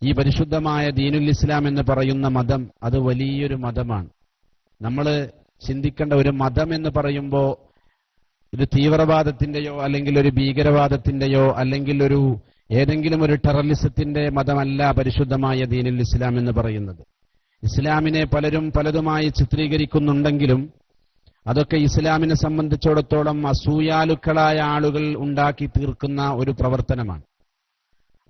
ഈ പരിശുദ്ധമായ ദീനുൽ ഇസ്ലാം എന്ന് പറയുന്ന മതം അത് വലിയൊരു മതമാണ്. നമ്മൾ ചിന്തിക്കേണ്ട, ഒരു മതം എന്ന് പറയുമ്പോൾ ഒരു തീവ്രവാദത്തിന്റെയോ അല്ലെങ്കിൽ ഒരു ഭീകരവാദത്തിന്റെയോ അല്ലെങ്കിൽ ഒരു ഏതെങ്കിലും ഒരു ടെററിസത്തിന്റെ മതമല്ല പരിശുദ്ധമായ ദീനുൽ ഇസ്ലാം എന്ന് പറയുന്നത്. ഇസ്ലാമിനെ പലരും പലതുമായി ചിത്രീകരിക്കുന്നുണ്ടെങ്കിലും അതൊക്കെ ഇസ്ലാമിനെ സംബന്ധിച്ചിടത്തോളം അസൂയാലുക്കളായ ആളുകൾ ഉണ്ടാക്കി തീർക്കുന്ന ഒരു പ്രവർത്തനമാണ്.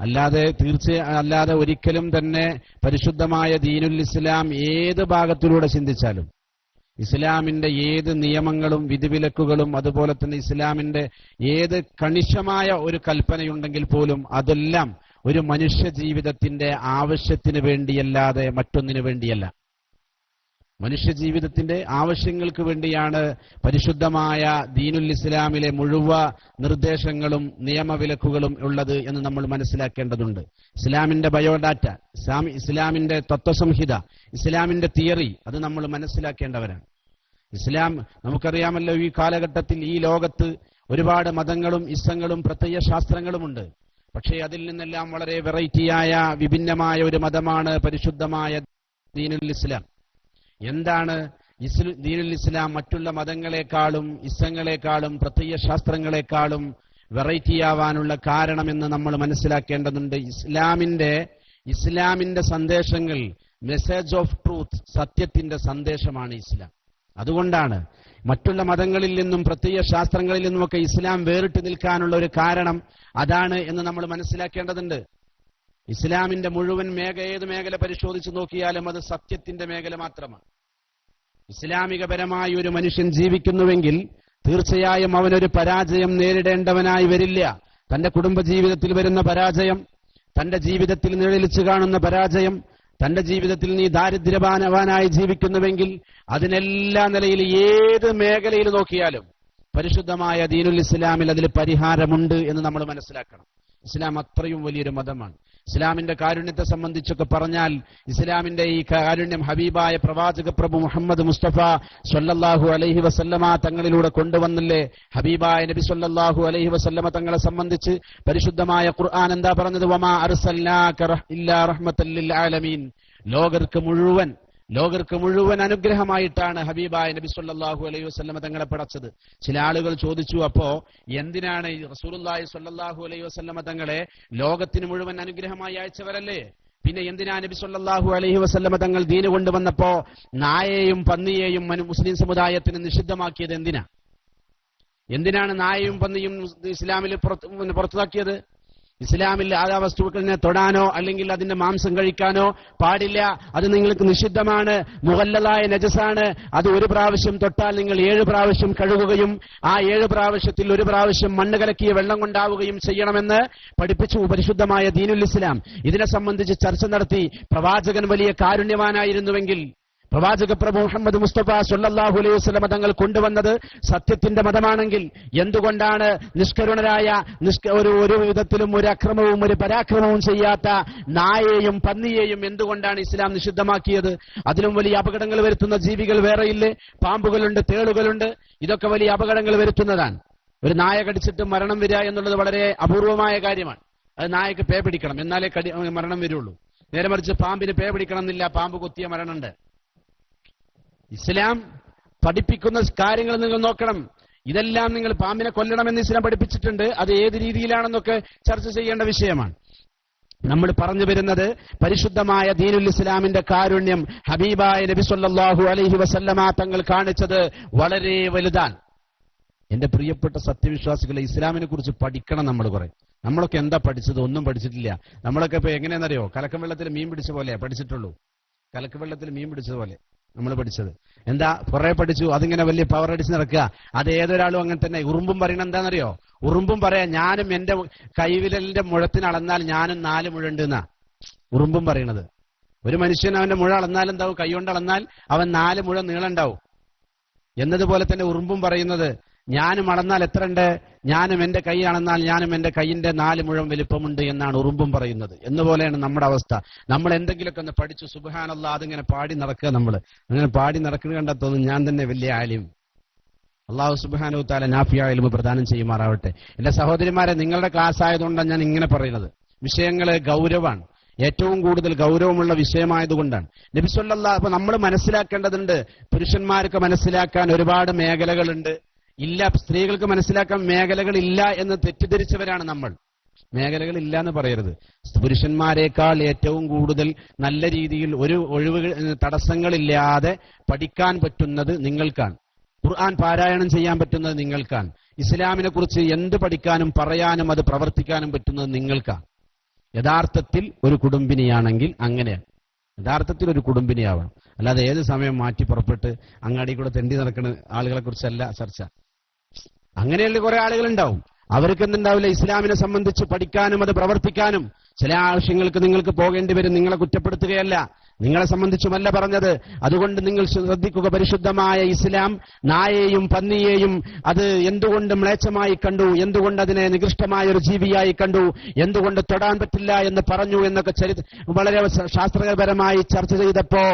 അല്ലാതെ ഒരിക്കലും തന്നെ പരിശുദ്ധമായ ദീനുൽ ഇസ്ലാം ഏത് ഭാഗത്തിലൂടെ ചിന്തിച്ചാലും, ഇസ്ലാമിന്റെ ഏത് നിയമങ്ങളും വിധിവിലക്കുകളും അതുപോലെ തന്നെ ഇസ്ലാമിന്റെ ഏത് കണിശമായ ഒരു കൽപ്പനയുണ്ടെങ്കിൽ പോലും അതെല്ലാം ഒരു മനുഷ്യ ജീവിതത്തിന്റെ ആവശ്യത്തിന് വേണ്ടിയല്ലാതെ മറ്റൊന്നിനു വേണ്ടിയല്ല. മനുഷ്യജീവിതത്തിന്റെ ആവശ്യങ്ങൾക്ക് വേണ്ടിയാണ് പരിശുദ്ധമായ ദീനുൽ ഇസ്ലാമിലെ മുഴുവൻ നിർദ്ദേശങ്ങളും നിയമവിലക്കുകളും ഉള്ളത് എന്ന് നമ്മൾ മനസ്സിലാക്കേണ്ടതുണ്ട്. ഇസ്ലാമിന്റെ ബയോഡാറ്റ, ഇസ്ലാമിന്റെ തത്വസംഹിത, ഇസ്ലാമിന്റെ തിയറി അത് നമ്മൾ മനസ്സിലാക്കേണ്ടവരാണ്. ഇസ്ലാം നമുക്കറിയാമല്ലോ, ഈ കാലഘട്ടത്തിൽ ഈ ലോകത്ത് ഒരുപാട് മതങ്ങളും ഇസങ്ങളും പ്രത്യയ ശാസ്ത്രങ്ങളുമുണ്ട്. പക്ഷേ അതിൽ നിന്നെല്ലാം വളരെ വെറൈറ്റിയായ വിഭിന്നമായ ഒരു മതമാണ് പരിശുദ്ധമായ ദീനുൽ ഇസ്ലാം. എന്താണ് ദീനുൽ ഇസ്ലാം മറ്റുള്ള മതങ്ങളെക്കാളും ഇസങ്ങളെക്കാളും പ്രത്യയ ശാസ്ത്രങ്ങളെക്കാളും വെറൈറ്റിയാവാനുള്ള കാരണമെന്ന് നമ്മൾ മനസ്സിലാക്കേണ്ടതുണ്ട്. ഇസ്ലാമിന്റെ സന്ദേശങ്ങൾ മെസ്സേജ് ഓഫ് ട്രൂത്ത്, സത്യത്തിന്റെ സന്ദേശമാണ് ഇസ്ലാം. അതുകൊണ്ടാണ് മറ്റുള്ള മതങ്ങളിൽ നിന്നും പ്രത്യയ ശാസ്ത്രങ്ങളിൽ നിന്നുമൊക്കെ ഇസ്ലാം വേറിട്ട് നിൽക്കാനുള്ള ഒരു കാരണം അതാണ് എന്ന് നമ്മൾ മനസ്സിലാക്കേണ്ടതുണ്ട്. ഇസ്ലാമിന്റെ മുഴുവൻ ഏത് മേഖല പരിശോധിച്ചു നോക്കിയാലും അത് സത്യത്തിന്റെ മേഖല മാത്രമാണ്. ഇസ്ലാമികപരമായി ഒരു മനുഷ്യൻ ജീവിക്കുന്നുവെങ്കിൽ തീർച്ചയായും അവനൊരു പരാജയം നേരിടേണ്ടവനായി വരില്ല. തന്റെ കുടുംബജീവിതത്തിൽ വരുന്ന പരാജയം, തന്റെ ജീവിതത്തിൽ നിഴലിച്ചു കാണുന്ന പരാജയം, തന്റെ ജീവിതത്തിൽ നീ ദാരിദ്ര്യവാനായി ജീവിക്കുന്നുവെങ്കിൽ അതിനെല്ലാ നിലയിൽ ഏത് മേഖലയിൽ നോക്കിയാലും പരിശുദ്ധമായ ദീനുൽ ഇസ്ലാമിൽ അതിൽ പരിഹാരമുണ്ട് എന്ന് നമ്മൾ മനസ്സിലാക്കണം. ഇസ്ലാം അത്രയും വലിയൊരു മതമാണ്. ഇസ്ലാമിന്റെ കാരുണ്യത്തെ സംബന്ധിച്ചൊക്കെ പറഞ്ഞാൽ, ഇസ്ലാമിന്റെ ഈ കാരുണ്യം ഹബീബായ പ്രവാചക പ്രഭു മുഹമ്മദ് മുസ്തഫ സ്വല്ലല്ലാഹു അലൈഹി വസല്ലമ തങ്ങളിലൂടെ കൊണ്ടുവന്നില്ലേ? ഹബീബായ നബി സ്വല്ലല്ലാഹു അലൈഹി വസല്ലമ തങ്ങളെ സംബന്ധിച്ച് പരിശുദ്ധമായ ഖുർആൻ എന്താ പറഞ്ഞത്? വമാ അർസൽനാക ഇല്ലാ റഹ്മത്തൽ ലിൽ ആലമീൻ. ലോകർക്ക് മുഴുവൻ അനുഗ്രഹമായിട്ടാണ് ഹബീബായ നബി സ്വല്ലല്ലാഹു അലൈഹി വസല്ലമ തങ്ങളെ പടച്ചത്. ചില ആളുകൾ ചോദിച്ചു, അപ്പോ എന്തിനാണ് റസൂലുള്ളാഹി സ്വല്ലല്ലാഹു അലൈഹി വസല്ലമ തങ്ങളെ ലോകത്തിന് മുഴുവൻ അനുഗ്രഹമായി അയച്ചവരല്ലേ? പിന്നെ എന്തിനാ നബി സ്വല്ലല്ലാഹു അലൈഹി വസല്ലമ തങ്ങൾ ദീന് കൊണ്ടുവന്നപ്പോ നായയെയും പന്നിയെയും മുസ്ലിം സമുദായത്തിന് നിഷിദ്ധമാക്കിയത് എന്തിനാണ് നായയും പന്നിയും ഇസ്ലാമിൽ പുറത്താക്കിയത്? ഇസ്ലാമിൽ ആ വസ്തുക്കളിനെ തൊടാനോ അല്ലെങ്കിൽ അതിന്റെ മാംസം കഴിക്കാനോ പാടില്ല. അത് നിങ്ങൾക്ക് നിഷിദ്ധമാണ്, മുഗല്ലദായ നജസാണ്. അത് ഒരു പ്രാവശ്യം തൊട്ടാൽ നിങ്ങൾ 7 പ്രാവശ്യം കഴുകുകയും ആ 7 പ്രാവശ്യത്തിൽ 1 പ്രാവശ്യം മണ്ണ് കലക്കിയ വെള്ളം കൊണ്ടാവുകയും ചെയ്യണമെന്ന് പഠിപ്പിച്ചു പരിശുദ്ധമായ ദീനുൽ ഇസ്ലാം. ഇതിനെ സംബന്ധിച്ച് ചർച്ച നടത്തി. പ്രവാചകൻ വലിയ കാരുണ്യവാനായിരുന്നുവെങ്കിൽ, പ്രവാചക പ്രഭു മുഹമ്മദ് മുസ്തഫ സ്വല്ലല്ലാഹു അലൈഹി വസല്ലം തങ്ങൾ കൊണ്ടുവന്നത് സത്യത്തിന്റെ മതമാണെങ്കിൽ എന്തുകൊണ്ടാണ് നിഷ്കരുണരായ ഒരു വിധത്തിലും ഒരു അക്രമവും ഒരു പരാക്രമവും ചെയ്യാത്ത നായയെയും പന്നിയെയും എന്തുകൊണ്ടാണ് ഇസ്ലാം നിഷിദ്ധമാക്കിയത്? അതിലും വലിയ അപകടങ്ങൾ വരുത്തുന്ന ജീവികൾ വേറെയില്ലേ? പാമ്പുകളുണ്ട്, തേളുകളുണ്ട്. ഇതൊക്കെ വലിയ അപകടങ്ങൾ വരുത്തുന്നതാണ്. ഒരു നായ കടിച്ചിട്ട് മരണം വരിക എന്നുള്ളത് വളരെ അപൂർവമായ കാര്യമാണ്. അത് നായക്ക് പേ പിടിക്കണം, എന്നാലേ മരണം വരുള്ളൂ. നേരെ മറിച്ച് പാമ്പിന് പേ പിടിക്കണം എന്നില്ല, പാമ്പ് കൊത്തിയ മരണമുണ്ട്. ഇസ്ലാം പഠിപ്പിക്കുന്ന കാര്യങ്ങൾ നിങ്ങൾ നോക്കണം. ഇതെല്ലാം നിങ്ങൾ പാമ്പിനെ കൊല്ലണമെന്ന് ഇസ്ലാം പഠിപ്പിച്ചിട്ടുണ്ട്. അത് ഏത് രീതിയിലാണെന്നൊക്കെ ചർച്ച ചെയ്യേണ്ട വിഷയമാണ്. നമ്മൾ പറഞ്ഞു വരുന്നത് പരിശുദ്ധമായ ദീനുൽ ഇസ്ലാമിന്റെ കാരുണ്യം ഹബീബായ നബി സ്വല്ലല്ലാഹു അലൈഹി വസല്ലമ തങ്ങൾ കാണിച്ചത് വളരെ വലുതാണ്. എന്റെ പ്രിയപ്പെട്ട സത്യവിശ്വാസികളെ, ഇസ്ലാമിനെ കുറിച്ച് പഠിക്കണം. നമ്മളൊക്കെ എന്താ പഠിച്ചത്? ഒന്നും പഠിച്ചിട്ടില്ല. നമ്മളൊക്കെ ഇപ്പൊ എങ്ങനെയാണെന്നറിയോ? കലക്കം വെള്ളത്തിൽ മീൻ പിടിച്ച പോലെ പഠിച്ചിട്ടുള്ളൂ. കലക്കം വെള്ളത്തിൽ മീൻ പിടിച്ചതുപോലെ നമ്മൾ പഠിച്ചത്. എന്താ? കുറെ പഠിച്ചു, അതിങ്ങനെ വലിയ പവർ അടിച്ച് നടക്കുക. അത് ഏതൊരാളും അങ്ങനെ തന്നെ. ഉറുമ്പും പറയണ എന്താണെന്നറിയോ? ഉറുമ്പും പറയാം, ഞാനും എന്റെ കൈവിരലിന്റെ മുഴത്തിന് അളന്നാൽ ഞാനും 4 മുഴുണ്ട് എന്നാ ഉറുമ്പും പറയണത്. ഒരു മനുഷ്യൻ അവന്റെ മുഴ അളന്നാൽ എന്താവും? കൈകൊണ്ട് അളന്നാൽ അവൻ 4 മുഴ നീളുണ്ടാവും എന്നതുപോലെ തന്നെ ഉറുമ്പും പറയുന്നത്, ഞാനും അളന്നാൽ എത്ര ഉണ്ട്? ഞാനും എന്റെ കൈ അളന്നാൽ ഞാനും എന്റെ കൈയിന്റെ 4 മുഴം വലിപ്പമുണ്ട് എന്നാണ് ഉറുമ്പും പറയുന്നത്. എന്നുപോലെയാണ് നമ്മുടെ അവസ്ഥ. നമ്മൾ എന്തെങ്കിലുമൊക്കെ ഒന്ന് പഠിച്ചു, സുബ്ഹാനല്ലാഹ്, അതിങ്ങനെ പാടി നടക്കുക. അങ്ങനെ പാടി നടക്കുന്നത് കണ്ടാൽ തോന്നും ഞാൻ തന്നെ വലിയ ആലിം. അല്ലാഹു സുബ്ഹാനഹു തആല നാഫിയായ ഇൽമ് പ്രദാനം ചെയ്യുമാറാവട്ടെ. എന്റെ സഹോദരിമാരെ, നിങ്ങളുടെ ക്ലാസ് ആയതുകൊണ്ടാണ് ഞാൻ ഇങ്ങനെ പറയുന്നത്. വിഷയങ്ങള് ഗൗരവമാണ്. ഏറ്റവും കൂടുതൽ ഗൗരവമുള്ള വിഷയമായതുകൊണ്ടാണ്. നബി സല്ലല്ലാഹു അപ്പൊ നമ്മൾ മനസ്സിലാക്കേണ്ടതുണ്ട്, പുരുഷന്മാർക്ക് മനസ്സിലാക്കാൻ ഒരുപാട് മേഖലകളുണ്ട്. ഇല്ല, സ്ത്രീകൾക്ക് മനസ്സിലാക്കാൻ മേഖലകളില്ല എന്ന് തെറ്റിദ്ധരിച്ചവരാണ് നമ്മൾ. മേഖലകളില്ല എന്ന് പറയരുത്. പുരുഷന്മാരെക്കാൾ ഏറ്റവും കൂടുതൽ നല്ല രീതിയിൽ ഒരു തടസ്സങ്ങളില്ലാതെ പഠിക്കാൻ പറ്റുന്നത് നിങ്ങൾക്കാണ്. ഖുർആൻ പാരായണം ചെയ്യാൻ പറ്റുന്നത് നിങ്ങൾക്കാണ്. ഇസ്ലാമിനെ കുറിച്ച് എന്ത് പഠിക്കാനും പറയാനും അത് പ്രവർത്തിക്കാനും പറ്റുന്നത് നിങ്ങൾക്കാണ്. യഥാർത്ഥത്തിൽ ഒരു കുടുംബിനിയാണെങ്കിൽ അങ്ങനെയാണ്. യഥാർത്ഥത്തിൽ ഒരു കുടുംബിനിയാവണം. അല്ലാതെ ഏത് സമയം മാറ്റി പുറപ്പെട്ട് അങ്ങാടി കൂടെ തെണ്ടി നടക്കുന്ന ആളുകളെ കുറിച്ചല്ല ചർച്ച. അങ്ങനെയുള്ള കുറെ ആളുകളുണ്ടാവും. അവർക്ക് എന്തുണ്ടാവില്ല, ഇസ്ലാമിനെ സംബന്ധിച്ച് പഠിക്കാനും അത് പ്രവർത്തിക്കാനും. ചില ആവശ്യങ്ങൾക്ക് നിങ്ങൾക്ക് പോകേണ്ടി വരും. നിങ്ങളെ കുറ്റപ്പെടുത്തുകയല്ല, നിങ്ങളെ സംബന്ധിച്ചുമല്ല പറഞ്ഞത്. അതുകൊണ്ട് നിങ്ങൾ ശ്രദ്ധിക്കുക, പരിശുദ്ധമായ ഇസ്ലാം നായയെയും പന്നിയെയും അത് എന്തുകൊണ്ട് മ്ലേച്ഛമായി കണ്ടു, എന്തുകൊണ്ട് അതിനെ നികൃഷ്ടമായ ഒരു ജീവിയായി കണ്ടു, എന്തുകൊണ്ട് തൊടാൻ പറ്റില്ല എന്ന് പറഞ്ഞു എന്നൊക്കെ വളരെ ശാസ്ത്രപരമായി ചർച്ച ചെയ്തപ്പോ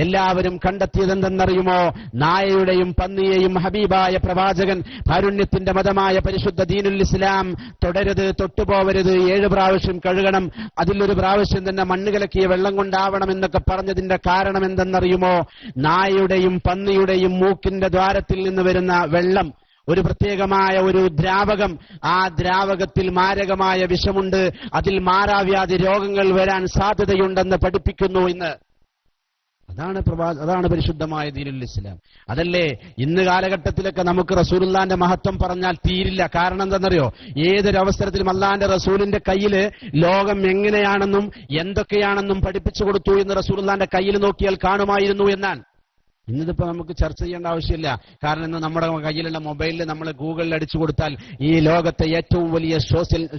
എല്ലാവരും കണ്ടെത്തിയത് എന്തെന്നറിയുമോ? നായയുടെയും പന്നിയെയും ഹബീബായ പ്രവാചകൻ, കാരുണ്യത്തിന്റെ മതമായ പരിശുദ്ധ ദീനുൽ ഇസ്ലാം തൊടരുത്, തൊട്ടുപോവരുത്, 7 പ്രാവശ്യം കഴുകണം, അതിലൊരു പ്രാവശ്യം തന്നെ മണ്ണ് കലക്കിയ വെള്ളം കൊണ്ടാവണം എന്നൊക്കെ പറഞ്ഞതിന്റെ കാരണം എന്തെന്നറിയുമോ? നായയുടെയും പന്നിയുടെയും മൂക്കിന്റെ ദ്വാരത്തിൽ നിന്ന് വരുന്ന വെള്ളം ഒരു പ്രത്യേകമായ ഒരു ദ്രാവകം, ആ ദ്രാവകത്തിൽ മാരകമായ വിഷമുണ്ട്, അതിൽ മാറാവ്യാധി രോഗങ്ങൾ വരാൻ സാധ്യതയുണ്ടെന്ന് പഠിപ്പിക്കുന്നു ഇന്ന്. അതാണ് പരിശുദ്ധമായ ദീനുൽ ഇസ്ലാം. അതല്ലേ ഇന്ന് കാലഘട്ടത്തിലൊക്കെ നമുക്ക് റസൂലുള്ളാന്റെ മഹത്വം പറഞ്ഞാൽ തീരില്ല. കാരണം എന്താണെന്നറിയോ? ഏതൊരവസരത്തിലും അള്ളാന്റെ റസൂലിന്റെ കയ്യിൽ ലോകം എങ്ങനെയാണെന്നും എന്തൊക്കെയാണെന്നും പഠിപ്പിച്ചു കൊടുത്തു എന്ന് റസൂലുള്ളാന്റെ കയ്യിൽ നോക്കിയാൽ കാണുമായിരുന്നു എന്നാണ്. ഇന്നിപ്പോ നമുക്ക് ചർച്ച ചെയ്യേണ്ട ആവശ്യമില്ല. കാരണം ഇന്ന് നമ്മുടെ കയ്യിലുള്ള മൊബൈലിൽ നമ്മൾ ഗൂഗിളിൽ അടിച്ചു കൊടുത്താൽ ഈ ലോകത്തെ ഏറ്റവും വലിയ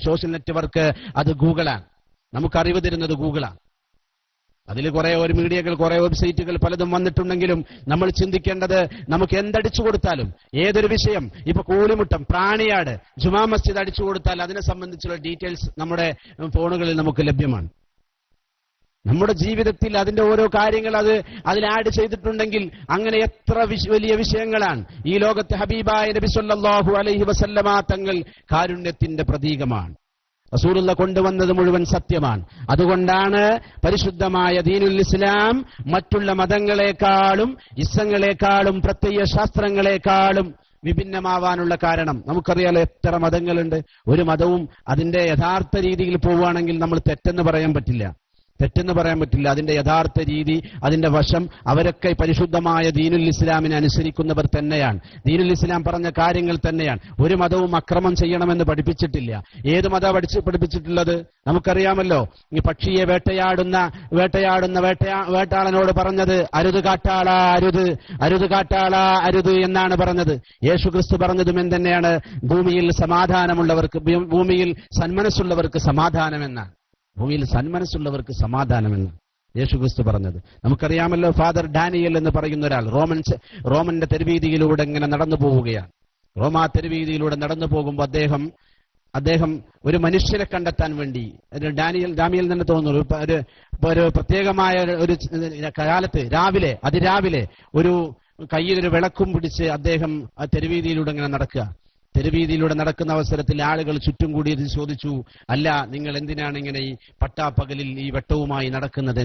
സോഷ്യൽ നെറ്റ്വർക്ക് അത് ഗൂഗിളാണ്. നമുക്ക് അറിവ് തരുന്നത് ഗൂഗിളാണ്. അതിൽ ഒരു മീഡിയകൾ, കുറെ വെബ്സൈറ്റുകൾ പലതും വന്നിട്ടുണ്ടെങ്കിലും നമ്മൾ ചിന്തിക്കേണ്ടത്, നമുക്ക് എന്തടിച്ചു കൊടുത്താലും ഏതൊരു വിഷയം, ഇപ്പൊ കൂളിമുട്ടം, പ്രാണിയാട്, ജുമാ മസ്ജിദ് അടിച്ചു കൊടുത്താൽ അതിനെ സംബന്ധിച്ചുള്ള ഡീറ്റെയിൽസ് നമ്മുടെ ഫോണുകളിൽ നമുക്ക് ലഭ്യമാണ്. നമ്മുടെ ജീവിതത്തിൽ അതിന്റെ ഓരോ കാര്യങ്ങൾ അതിൽ ആഡ് ചെയ്തിട്ടുണ്ടെങ്കിൽ അങ്ങനെ എത്ര വലിയ വിഷയങ്ങളാണ്. ഈ ലോകത്തെ ഹബീബായ നബി സല്ലല്ലാഹു അലൈഹി വസല്ലമ തങ്ങൾ കാരുണ്യത്തിന്റെ പ്രതീകമാണ്. റസൂലുള്ള കൊണ്ടുവന്നത് മുഴുവൻ സത്യമാണ്. അതുകൊണ്ടാണ് പരിശുദ്ധമായ ദീനുൽ ഇസ്ലാം മറ്റുള്ള മതങ്ങളെക്കാളും ഇസ്സങ്ങളെക്കാളും പ്രത്യയ ശാസ്ത്രങ്ങളെക്കാളും വിഭിന്നമാവാനുള്ള കാരണം. നമുക്കറിയാലോ എത്ര മതങ്ങളുണ്ട്. ഒരു മതവും അതിന്റെ യഥാർത്ഥ രീതിയിൽ പോവുകയാണെങ്കിൽ നമ്മൾ തെറ്റെന്ന് പറയാൻ പറ്റില്ല. അതിന്റെ യഥാർത്ഥ രീതി, അതിന്റെ വശം, അവരൊക്കെ പരിശുദ്ധമായ ദീനുൽ ഇസ്ലാമിനെ അനുസരിക്കുന്നവർ തന്നെയാണ്. ദീനുൽ ഇസ്ലാം പറഞ്ഞ കാര്യങ്ങൾ തന്നെയാണ്. ഒരു മതവും അക്രമം ചെയ്യണമെന്ന് പഠിപ്പിച്ചിട്ടില്ല. ഏത് മതം പഠിപ്പിച്ചിട്ടുള്ളത് നമുക്കറിയാമല്ലോ. ഈ പക്ഷിയെ വേട്ടയാളനോട് പറഞ്ഞത് അരുത് കാട്ടാള, അരുത് കാട്ടാള, അരുത് എന്നാണ് പറഞ്ഞത്. യേശുക്രിസ്തു പറഞ്ഞതും എന്തെന്നെയാണ്? ഭൂമിയിൽ സമാധാനമുള്ളവർക്ക്, ഭൂമിയിൽ സന്മനസ്സുള്ളവർക്ക് സമാധാനമെന്നാണ്. ഭൂമിയിൽ സന്മനസ്സുള്ളവർക്ക് സമാധാനമെന്ന് യേശുക്രിസ്തു പറഞ്ഞത്. നമുക്കറിയാമല്ലോ, ഫാദർ ഡാനിയൽ എന്ന് പറയുന്ന ഒരാൾ റോമന്റെ തെരുവീതിയിലൂടെ ഇങ്ങനെ നടന്നു പോവുകയാണ്. റോമാ തെരുവീതിയിലൂടെ നടന്നു പോകുമ്പോൾ അദ്ദേഹം ഒരു മനുഷ്യനെ കണ്ടെത്താൻ വേണ്ടി, ഡാനിയൽ തന്നെ തോന്നുന്നു, ഒരു പ്രത്യേകമായ ഒരു കാലത്ത് അതിരാവിലെ ഒരു കയ്യിലൊരു വിളക്കും പിടിച്ച് അദ്ദേഹം ആ തെരുവീതിയിലൂടെ ഇങ്ങനെ നടക്കുക. തെരുവീതിയിലൂടെ നടക്കുന്ന അവസരത്തിൽ ആളുകൾ ചുറ്റും കൂടി ചോദിച്ചു, അല്ല, നിങ്ങൾ എന്തിനാണ് ഇങ്ങനെ ഈ പട്ടാപ്പകലിൽ ഈ വെട്ടവുമായി നടക്കുന്നത്?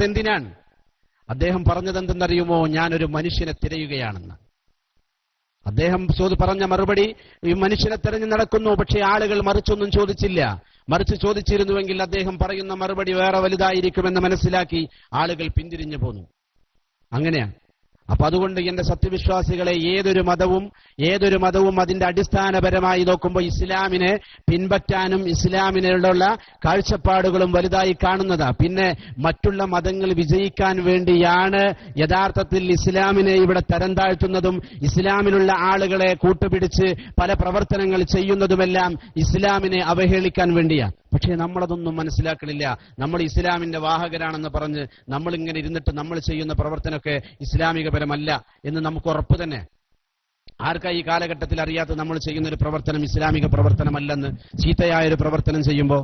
എന്തിനാണ്? അദ്ദേഹം പറഞ്ഞത് എന്തെന്നറിയുമോ? ഞാനൊരു മനുഷ്യനെ തിരയുകയാണെന്ന്. അദ്ദേഹം പറഞ്ഞ മറുപടി, ഈ മനുഷ്യനെ തിരഞ്ഞു നടക്കുന്നു. പക്ഷേ ആളുകൾ മറിച്ചൊന്നും ചോദിച്ചില്ല. മറിച്ച് ചോദിച്ചിരുന്നുവെങ്കിൽ അദ്ദേഹം പറയുന്ന മറുപടി വേറെ വലുതായിരിക്കുമെന്ന് മനസ്സിലാക്കി ആളുകൾ പിന്തിരിഞ്ഞു പോന്നു. അങ്ങനെയാണ്. അപ്പൊ അതുകൊണ്ട് എന്റെ സത്യവിശ്വാസികളെ, ഏതൊരു മതവും അതിന്റെ അടിസ്ഥാനപരമായി നോക്കുമ്പോൾ ഇസ്ലാമിനെ പിൻപറ്റാനും ഇസ്ലാമിനുള്ള കാഴ്ചപ്പാടുകളും വലുതായി കാണുന്നതാ. പിന്നെ മറ്റുള്ള മതങ്ങൾ വിജയിക്കാൻ വേണ്ടിയാണ് യഥാർത്ഥത്തിൽ ഇസ്ലാമിനെ ഇവിടെ തരം താഴ്ത്തുന്നതും ഇസ്ലാമിലുള്ള ആളുകളെ കൂട്ടുപിടിച്ച് പല പ്രവർത്തനങ്ങൾ ചെയ്യുന്നതുമെല്ലാം ഇസ്ലാമിനെ അവഹേളിക്കാൻ വേണ്ടിയാണ്. പക്ഷേ നമ്മളതൊന്നും മനസ്സിലാക്കണില്ല. നമ്മൾ ഇസ്ലാമിന്റെ വാഹകരാണെന്ന് പറഞ്ഞ് നമ്മളിങ്ങനെ ഇരുന്നിട്ട് നമ്മൾ ചെയ്യുന്ന പ്രവർത്തനമൊക്കെ ഇസ്ലാമികപരമല്ല എന്ന് നമുക്ക് ഉറപ്പ് തന്നെ. ആർക്കാ ഈ കാലഘട്ടത്തിൽ അറിയാത്ത നമ്മൾ ചെയ്യുന്ന ഒരു പ്രവർത്തനം ഇസ്ലാമിക പ്രവർത്തനമല്ലെന്ന്? ചീത്തയായൊരു പ്രവർത്തനം ചെയ്യുമ്പോൾ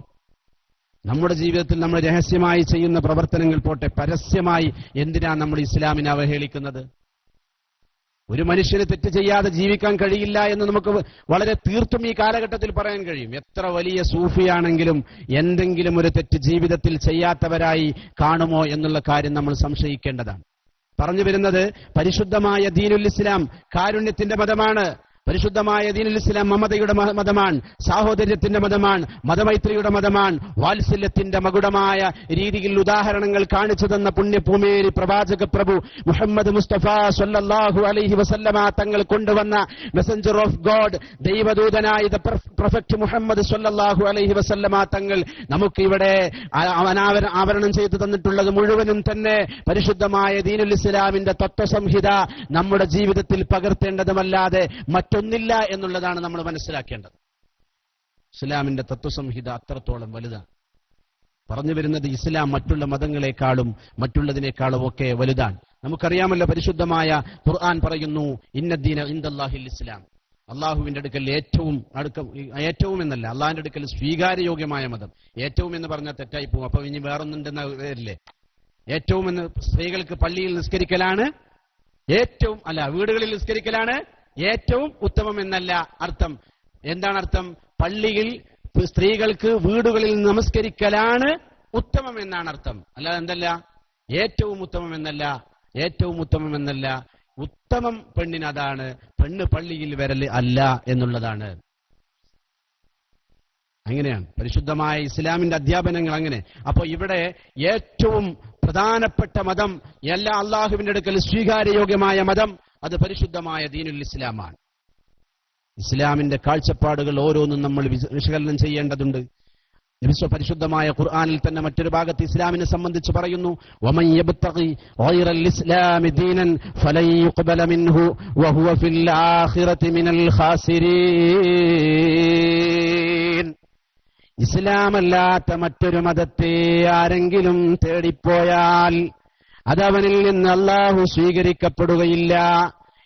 നമ്മുടെ ജീവിതത്തിൽ നമ്മൾ രഹസ്യമായി ചെയ്യുന്ന പ്രവർത്തനങ്ങൾ പോട്ടെ, പരസ്യമായി എന്തിനാണ് നമ്മൾ ഇസ്ലാമിനെ അവഹേളിക്കുന്നത്? ഒരു മനുഷ്യന് തെറ്റ് ചെയ്യാതെ ജീവിക്കാൻ കഴിയില്ല എന്ന് നമുക്ക് വളരെ തീർത്തും ഈ കാലഘട്ടത്തിൽ പറയാൻ കഴിയും. എത്ര വലിയ സൂഫിയാണെങ്കിലും എന്തെങ്കിലും ഒരു തെറ്റ് ജീവിതത്തിൽ ചെയ്യാത്തവരായി കാണുമോ എന്നുള്ള കാര്യം നമ്മൾ സംശയിക്കേണ്ടതാണ്. പറഞ്ഞു വരുന്നത് പരിശുദ്ധമായ ദീനുൽ ഇസ്ലാം കാരുണ്യത്തിന്റെ മതമാണ്. പരിശുദ്ധമായ ദീനുൽ ഇസ്ലാം മമതയുടെ മതമാണ്, സാഹോദര്യത്തിന്റെ മതമാണ്, മതമൈത്രിയുടെ മതമാണ്, വാത്സല്യത്തിന്റെ മകുടമായ രീതിയിൽ ഉദാഹരണങ്ങൾ കാണിച്ചു തന്ന പുണ്യഭൂമേരി പ്രവാചക പ്രഭു മുഹമ്മദ് മുസ്തഫ സ്വല്ലല്ലാഹു അലൈഹി വസല്ലമ തങ്ങൾ കൊണ്ടുവന്ന മെസഞ്ചർ ഓഫ് ഗോഡ്, ദൈവദൂതനായ പ്രൊഫറ്റ് മുഹമ്മദ് സ്വല്ലല്ലാഹു അലൈഹി വസല്ലമ തങ്ങൾ നമുക്ക് ഇവിടെ ആവരണം ചെയ്തു തന്നിട്ടുള്ളത് മുഴുവനും തന്നെ പരിശുദ്ധമായ ദീനുൽ ഇസ്ലാമിന്റെ തത്വസംഹിത നമ്മുടെ ജീവിതത്തിൽ പകർത്തേണ്ടതുമല്ലാതെ മറ്റൊന്നില്ല എന്നുള്ളതാണ് നമ്മൾ മനസ്സിലാക്കേണ്ടത്. ഇസ്ലാമിന്റെ തത്വസംഹിത അത്രത്തോളം വലുതാണ്. പറഞ്ഞു വരുന്നത് ഇസ്ലാം മറ്റുള്ള മതങ്ങളെക്കാളും മറ്റുള്ളതിനേക്കാളും ഒക്കെ വലുതാണ്. നമുക്കറിയാമല്ലോ, പരിശുദ്ധമായ ഖുർആൻ പറയുന്നു ഇന്നദ്ദീന ഇൻദല്ലാഹിൽ ഇസ്ലാം. അള്ളാഹുവിന്റെ അടുക്കൽ ഏറ്റവും എന്നല്ല, അള്ളാഹിന്റെ അടുക്കൽ സ്വീകാര്യയോഗ്യമായ മതം. ഏറ്റവും എന്ന് പറഞ്ഞാൽ തെറ്റായി പോകും. അപ്പൊ ഇനി വേറൊന്നുണ്ടെന്ന പേരില്ലേ? ഏറ്റവും എന്ന് സ്ത്രീകൾക്ക് പള്ളിയിൽ നിസ്കരിക്കലാണ് ഏറ്റവും, അല്ല വീടുകളിൽ നിസ്കരിക്കലാണ് ഏറ്റവും ഉത്തമം എന്നല്ല അർത്ഥം. എന്താണ് അർത്ഥം? പള്ളിയിൽ സ്ത്രീകൾക്ക് വീടുകളിൽ നമസ്കരിക്കലാണ് ഉത്തമം എന്നാണ് അർത്ഥം. അല്ലാതെ എന്തല്ല ഏറ്റവും ഉത്തമം എന്നല്ല. ഏറ്റവും ഉത്തമം എന്നല്ല, ഉത്തമം പെണ്ണിന് അതാണ്. പെണ്ണ് പള്ളിയിൽ വരൽ അല്ല എന്നുള്ളതാണ്. അങ്ങനെയാണ് പരിശുദ്ധമായ ഇസ്ലാമിന്റെ അധ്യാപനങ്ങൾ. അങ്ങനെ അപ്പൊ ഇവിടെ ഏറ്റവും പ്രധാനപ്പെട്ട മതം, എല്ലാ അള്ളാഹുവിന്റെ അടുക്കൽ സ്വീകാര്യയോഗ്യമായ മതം, അത് പരിശുദ്ധമായ ദീനുൽ ഇസ്ലാമാണ്. ഇസ്ലാമിന്റെ കാഴ്ചപ്പാടുകൾ ഓരോന്നും നമ്മൾ വിശകലനം ചെയ്യേണ്ടതുണ്ട്. പരിശുദ്ധമായ ഖുർആനിൽ തന്നെ മറ്റൊരു ഭാഗത്ത് ഇസ്ലാമിനെ സംബന്ധിച്ച് പറയുന്നു, വമൻ യബ്തഗി ഗൈറൽ ഇസ്ലാമി ദീനൻ ഫലൻ യുഖ്ബല മിൻഹു വഹുവ ഫിൽ ആഖിറതി മിനൽ ഖാസിരീൻ. ഇസ്ലാമല്ലാത്ത മറ്റൊരു മതത്തെ ആരെങ്കിലും തേടിപ്പോയാൽ അതവനിൽ നിന്ന് അല്ലാഹു സ്വീകരിക്കപ്പെടുകയില്ല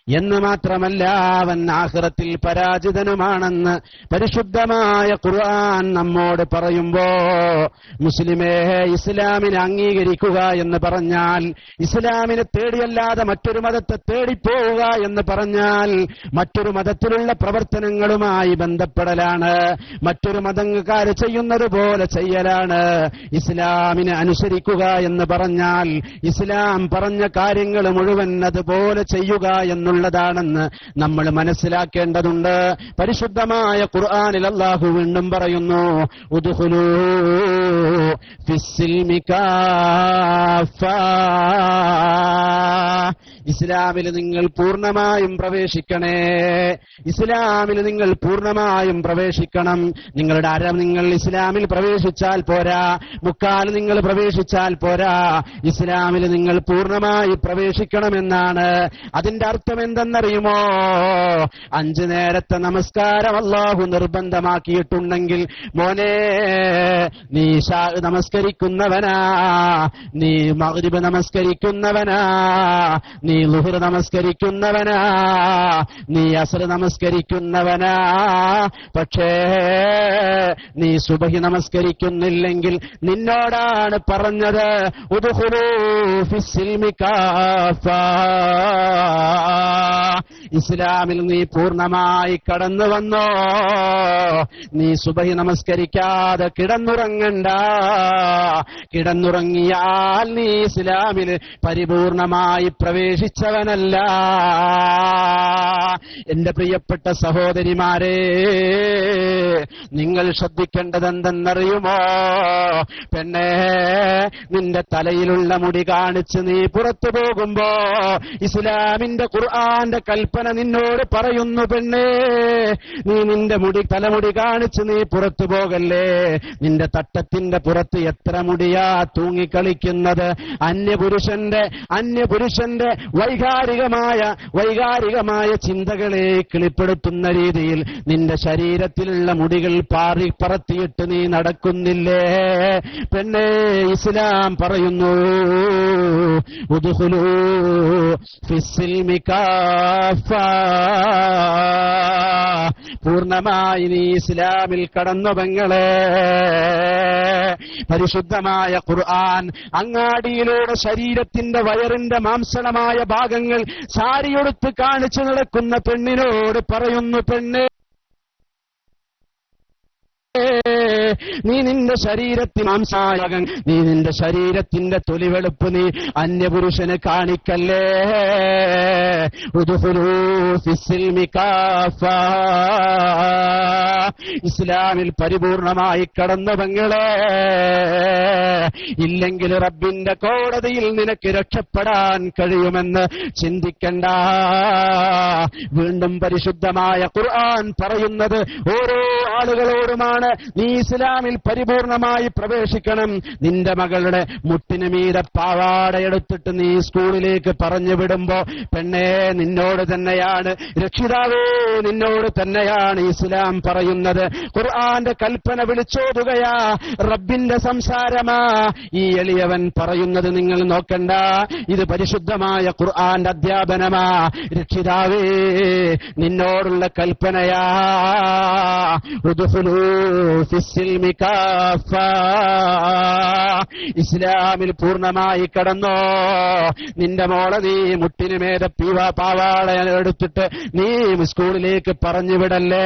എന്ന് മാത്രമല്ല, അവൻ ആഖിറത്തിൽ പരാജിതനുമാണെന്ന് പരിശുദ്ധമായ ഖുർആൻ നമ്മോട് പറയുമ്പോ, മുസ്ലിമേ, ഇസ്ലാമിനെ അംഗീകരിക്കുക എന്ന് പറഞ്ഞാൽ, ഇസ്ലാമിനെ തേടിയല്ലാതെ മറ്റൊരു മതത്തെ തേടിപ്പോവുക എന്ന് പറഞ്ഞാൽ മറ്റൊരു മതത്തിലുള്ള പ്രവർത്തനങ്ങളുമായി ബന്ധപ്പെടലാണ്, മറ്റൊരു മതക്കാർ ചെയ്യുന്നത് പോലെ ചെയ്യലാണ്. ഇസ്ലാമിനെ അനുസരിക്കുക എന്ന് പറഞ്ഞാൽ ഇസ്ലാം പറഞ്ഞ കാര്യങ്ങൾ മുഴുവൻ അതുപോലെ ചെയ്യുക എന്നുള്ളതാണെന്ന് നമ്മൾ മനസ്സിലാക്കേണ്ടതുണ്ട്. പരിശുദ്ധമായ ഖുർആനിൽ അല്ലാഹു വീണ്ടും പറയുന്നു, ഉദ്ഖുലൂ ഫിസ്സിൽമി കാഫ. ഇസ്ലാമിൽ നിങ്ങൾ പൂർണ്ണമായും പ്രവേശിക്കണേ. ഇസ്ലാമിൽ നിങ്ങൾ പൂർണ്ണമായും പ്രവേശിക്കണം. നിങ്ങൾ ഇസ്ലാമിൽ പ്രവേശിച്ചാൽ പോരാ, മുക്കാൽ നിങ്ങൾ പ്രവേശിച്ചാൽ പോരാ, ഇസ്ലാമിൽ നിങ്ങൾ പൂർണ്ണമായി പ്രവേശിക്കണമെന്നാണ്. അതിന്റെ അർത്ഥം എന്തെന്നറിയുമോ? 5 നേരത്തെ നമസ്കാരം അല്ലാഹു നിർബന്ധമാക്കിയിട്ടുണ്ടെങ്കിൽ, മോനെ, നീ ഇശാ നമസ്കരിക്കുന്നവനാ, നീ മഗ്രിബ് നമസ്കരിക്കുന്നവനാ, നീ ളുഹർ നമസ്കരിക്കുന്നവനാ, നീ അസ്ർ നമസ്കരിക്കുന്നവനാ, പക്ഷേ നീ സുബഹി നമസ്കരിക്കുന്നില്ലെങ്കിൽ നിന്നോടാണ് പറഞ്ഞത് ഉദ്ഖുലൂ ഫിസ്സിൽമി കാഫ. ഇസ്ലാമിൽ നീ പൂർണ്ണമായി കടന്നു വന്നോ. നീ സുബഹി നമസ്കരിക്കാതെ കിടന്നുറങ്ങണ്ട. കിടന്നുറങ്ങിയാൽ നീ ഇസ്ലാമിൽ പരിപൂർണമായി പ്രവേശിച്ചവനല്ല. എന്റെ പ്രിയപ്പെട്ട സഹോദരിമാരെ, നിങ്ങൾ ശ്രദ്ധിക്കേണ്ടതെന്തെന്നറിയുമോ? പെണ്ണേ, നിന്റെ തലയിലുള്ള മുടി കാണിച്ച് നീ പുറത്തു പോകുമ്പോ ഇസ്ലാമിന്റെ ഖുർആന്റെ കൽപ്പന നിന്നോട് പറയുന്നു, പെണ്ണേ, നീ നിന്റെ തലമുടി കാണിച്ച് നീ പുറത്തു പോകല്ലേ. നിന്റെ തട്ടത്തിന്റെ പുറത്ത് എത്ര മുടിയാ തൂങ്ങിക്കളിക്കുന്നത്. അന്യപുരുഷന്റെ വൈകാരികമായ ചിന്തകളെ കിളിപ്പെടുത്തുന്ന രീതിയിൽ നിന്റെ ശരീരത്തിലുള്ള മുടികൾ പറത്തിയിട്ട് നീ നടക്കുന്നില്ലേ. പെണ്ണേ, ഇസ്ലാം പറയുന്നു, ഉദ്ഖുലൂ ഫിസ്സിൽമി കാഫ. പൂർണ്ണമായി നീ ഇസ്ലാമിൽ കടന്നു പെങ്ങളെ. പരിശുദ്ധമായ ഖുർആൻ അങ്ങാടിയിലൂടെ ശരീരത്തിന്റെ വയറിന്റെ മാംസളമായ ഭാഗങ്ങൾ സാരിയൊടുത്ത് കാണിച്ചു നടക്കുന്ന പെണ്ണിനോട് പറയുന്നു, പെണ്ണേ, നീ നിന്റെ ശരീരത്തിൽ മാംസായകൻ, നീ നിന്റെ ശരീരത്തിന്റെ തൊലിവെളുപ്പ് നീ അന്യപുരുഷന് കാണിക്കല്ലേ. ഇസ്ലാമിൽ പരിപൂർണമായി കടന്ന പെങ്ങളെ, ഇല്ലെങ്കിൽ റബ്ബിന്റെ കോടതിയിൽ നിനക്ക് രക്ഷപ്പെടാൻ കഴിയുമെന്ന് ചിന്തിക്കണ്ട. വീണ്ടും പരിശുദ്ധമായ ഖുർആൻ പറയുന്നത് ഓരോ ആളുകളോടുമാണ്, നീ ഇസ്ലാമിൽ പരിപൂർണമായി പ്രവേശിക്കണം. നിന്റെ മകളുടെ മുട്ടിന് മീതെ പാവാടയെടുത്തിട്ട് നീ സ്കൂളിലേക്ക് പറഞ്ഞു വിടുമ്പോ, പെണ്ണേ, നിന്നോട് തന്നെയാണ്, രക്ഷിതാവേ, നിന്നോട് തന്നെയാണ് ഇസ്ലാം പറയുന്നത്. ഖുർആന്റെ കൽപ്പന വിളിച്ചോതുകയാ, റബ്ബിന്റെ സംസാരമാ ഈ എളിയവൻ പറയുന്നത്. നിങ്ങൾ നോക്കണ്ട, ഇത് പരിശുദ്ധമായ ഖുർആന്റെ അധ്യാപനമാ. രക്ഷിതാവേ, നിന്നോടുള്ള കൽപ്പനയാ. ഇസ്ലാമിൽ പൂർണ്ണമായി കടന്നോ. നിന്റെ മോളെ നീ മുട്ടിന് മേലെ പാവാട എടുത്തിട്ട് നീ സ്കൂളിലേക്ക് പറഞ്ഞുവിടല്ലേ.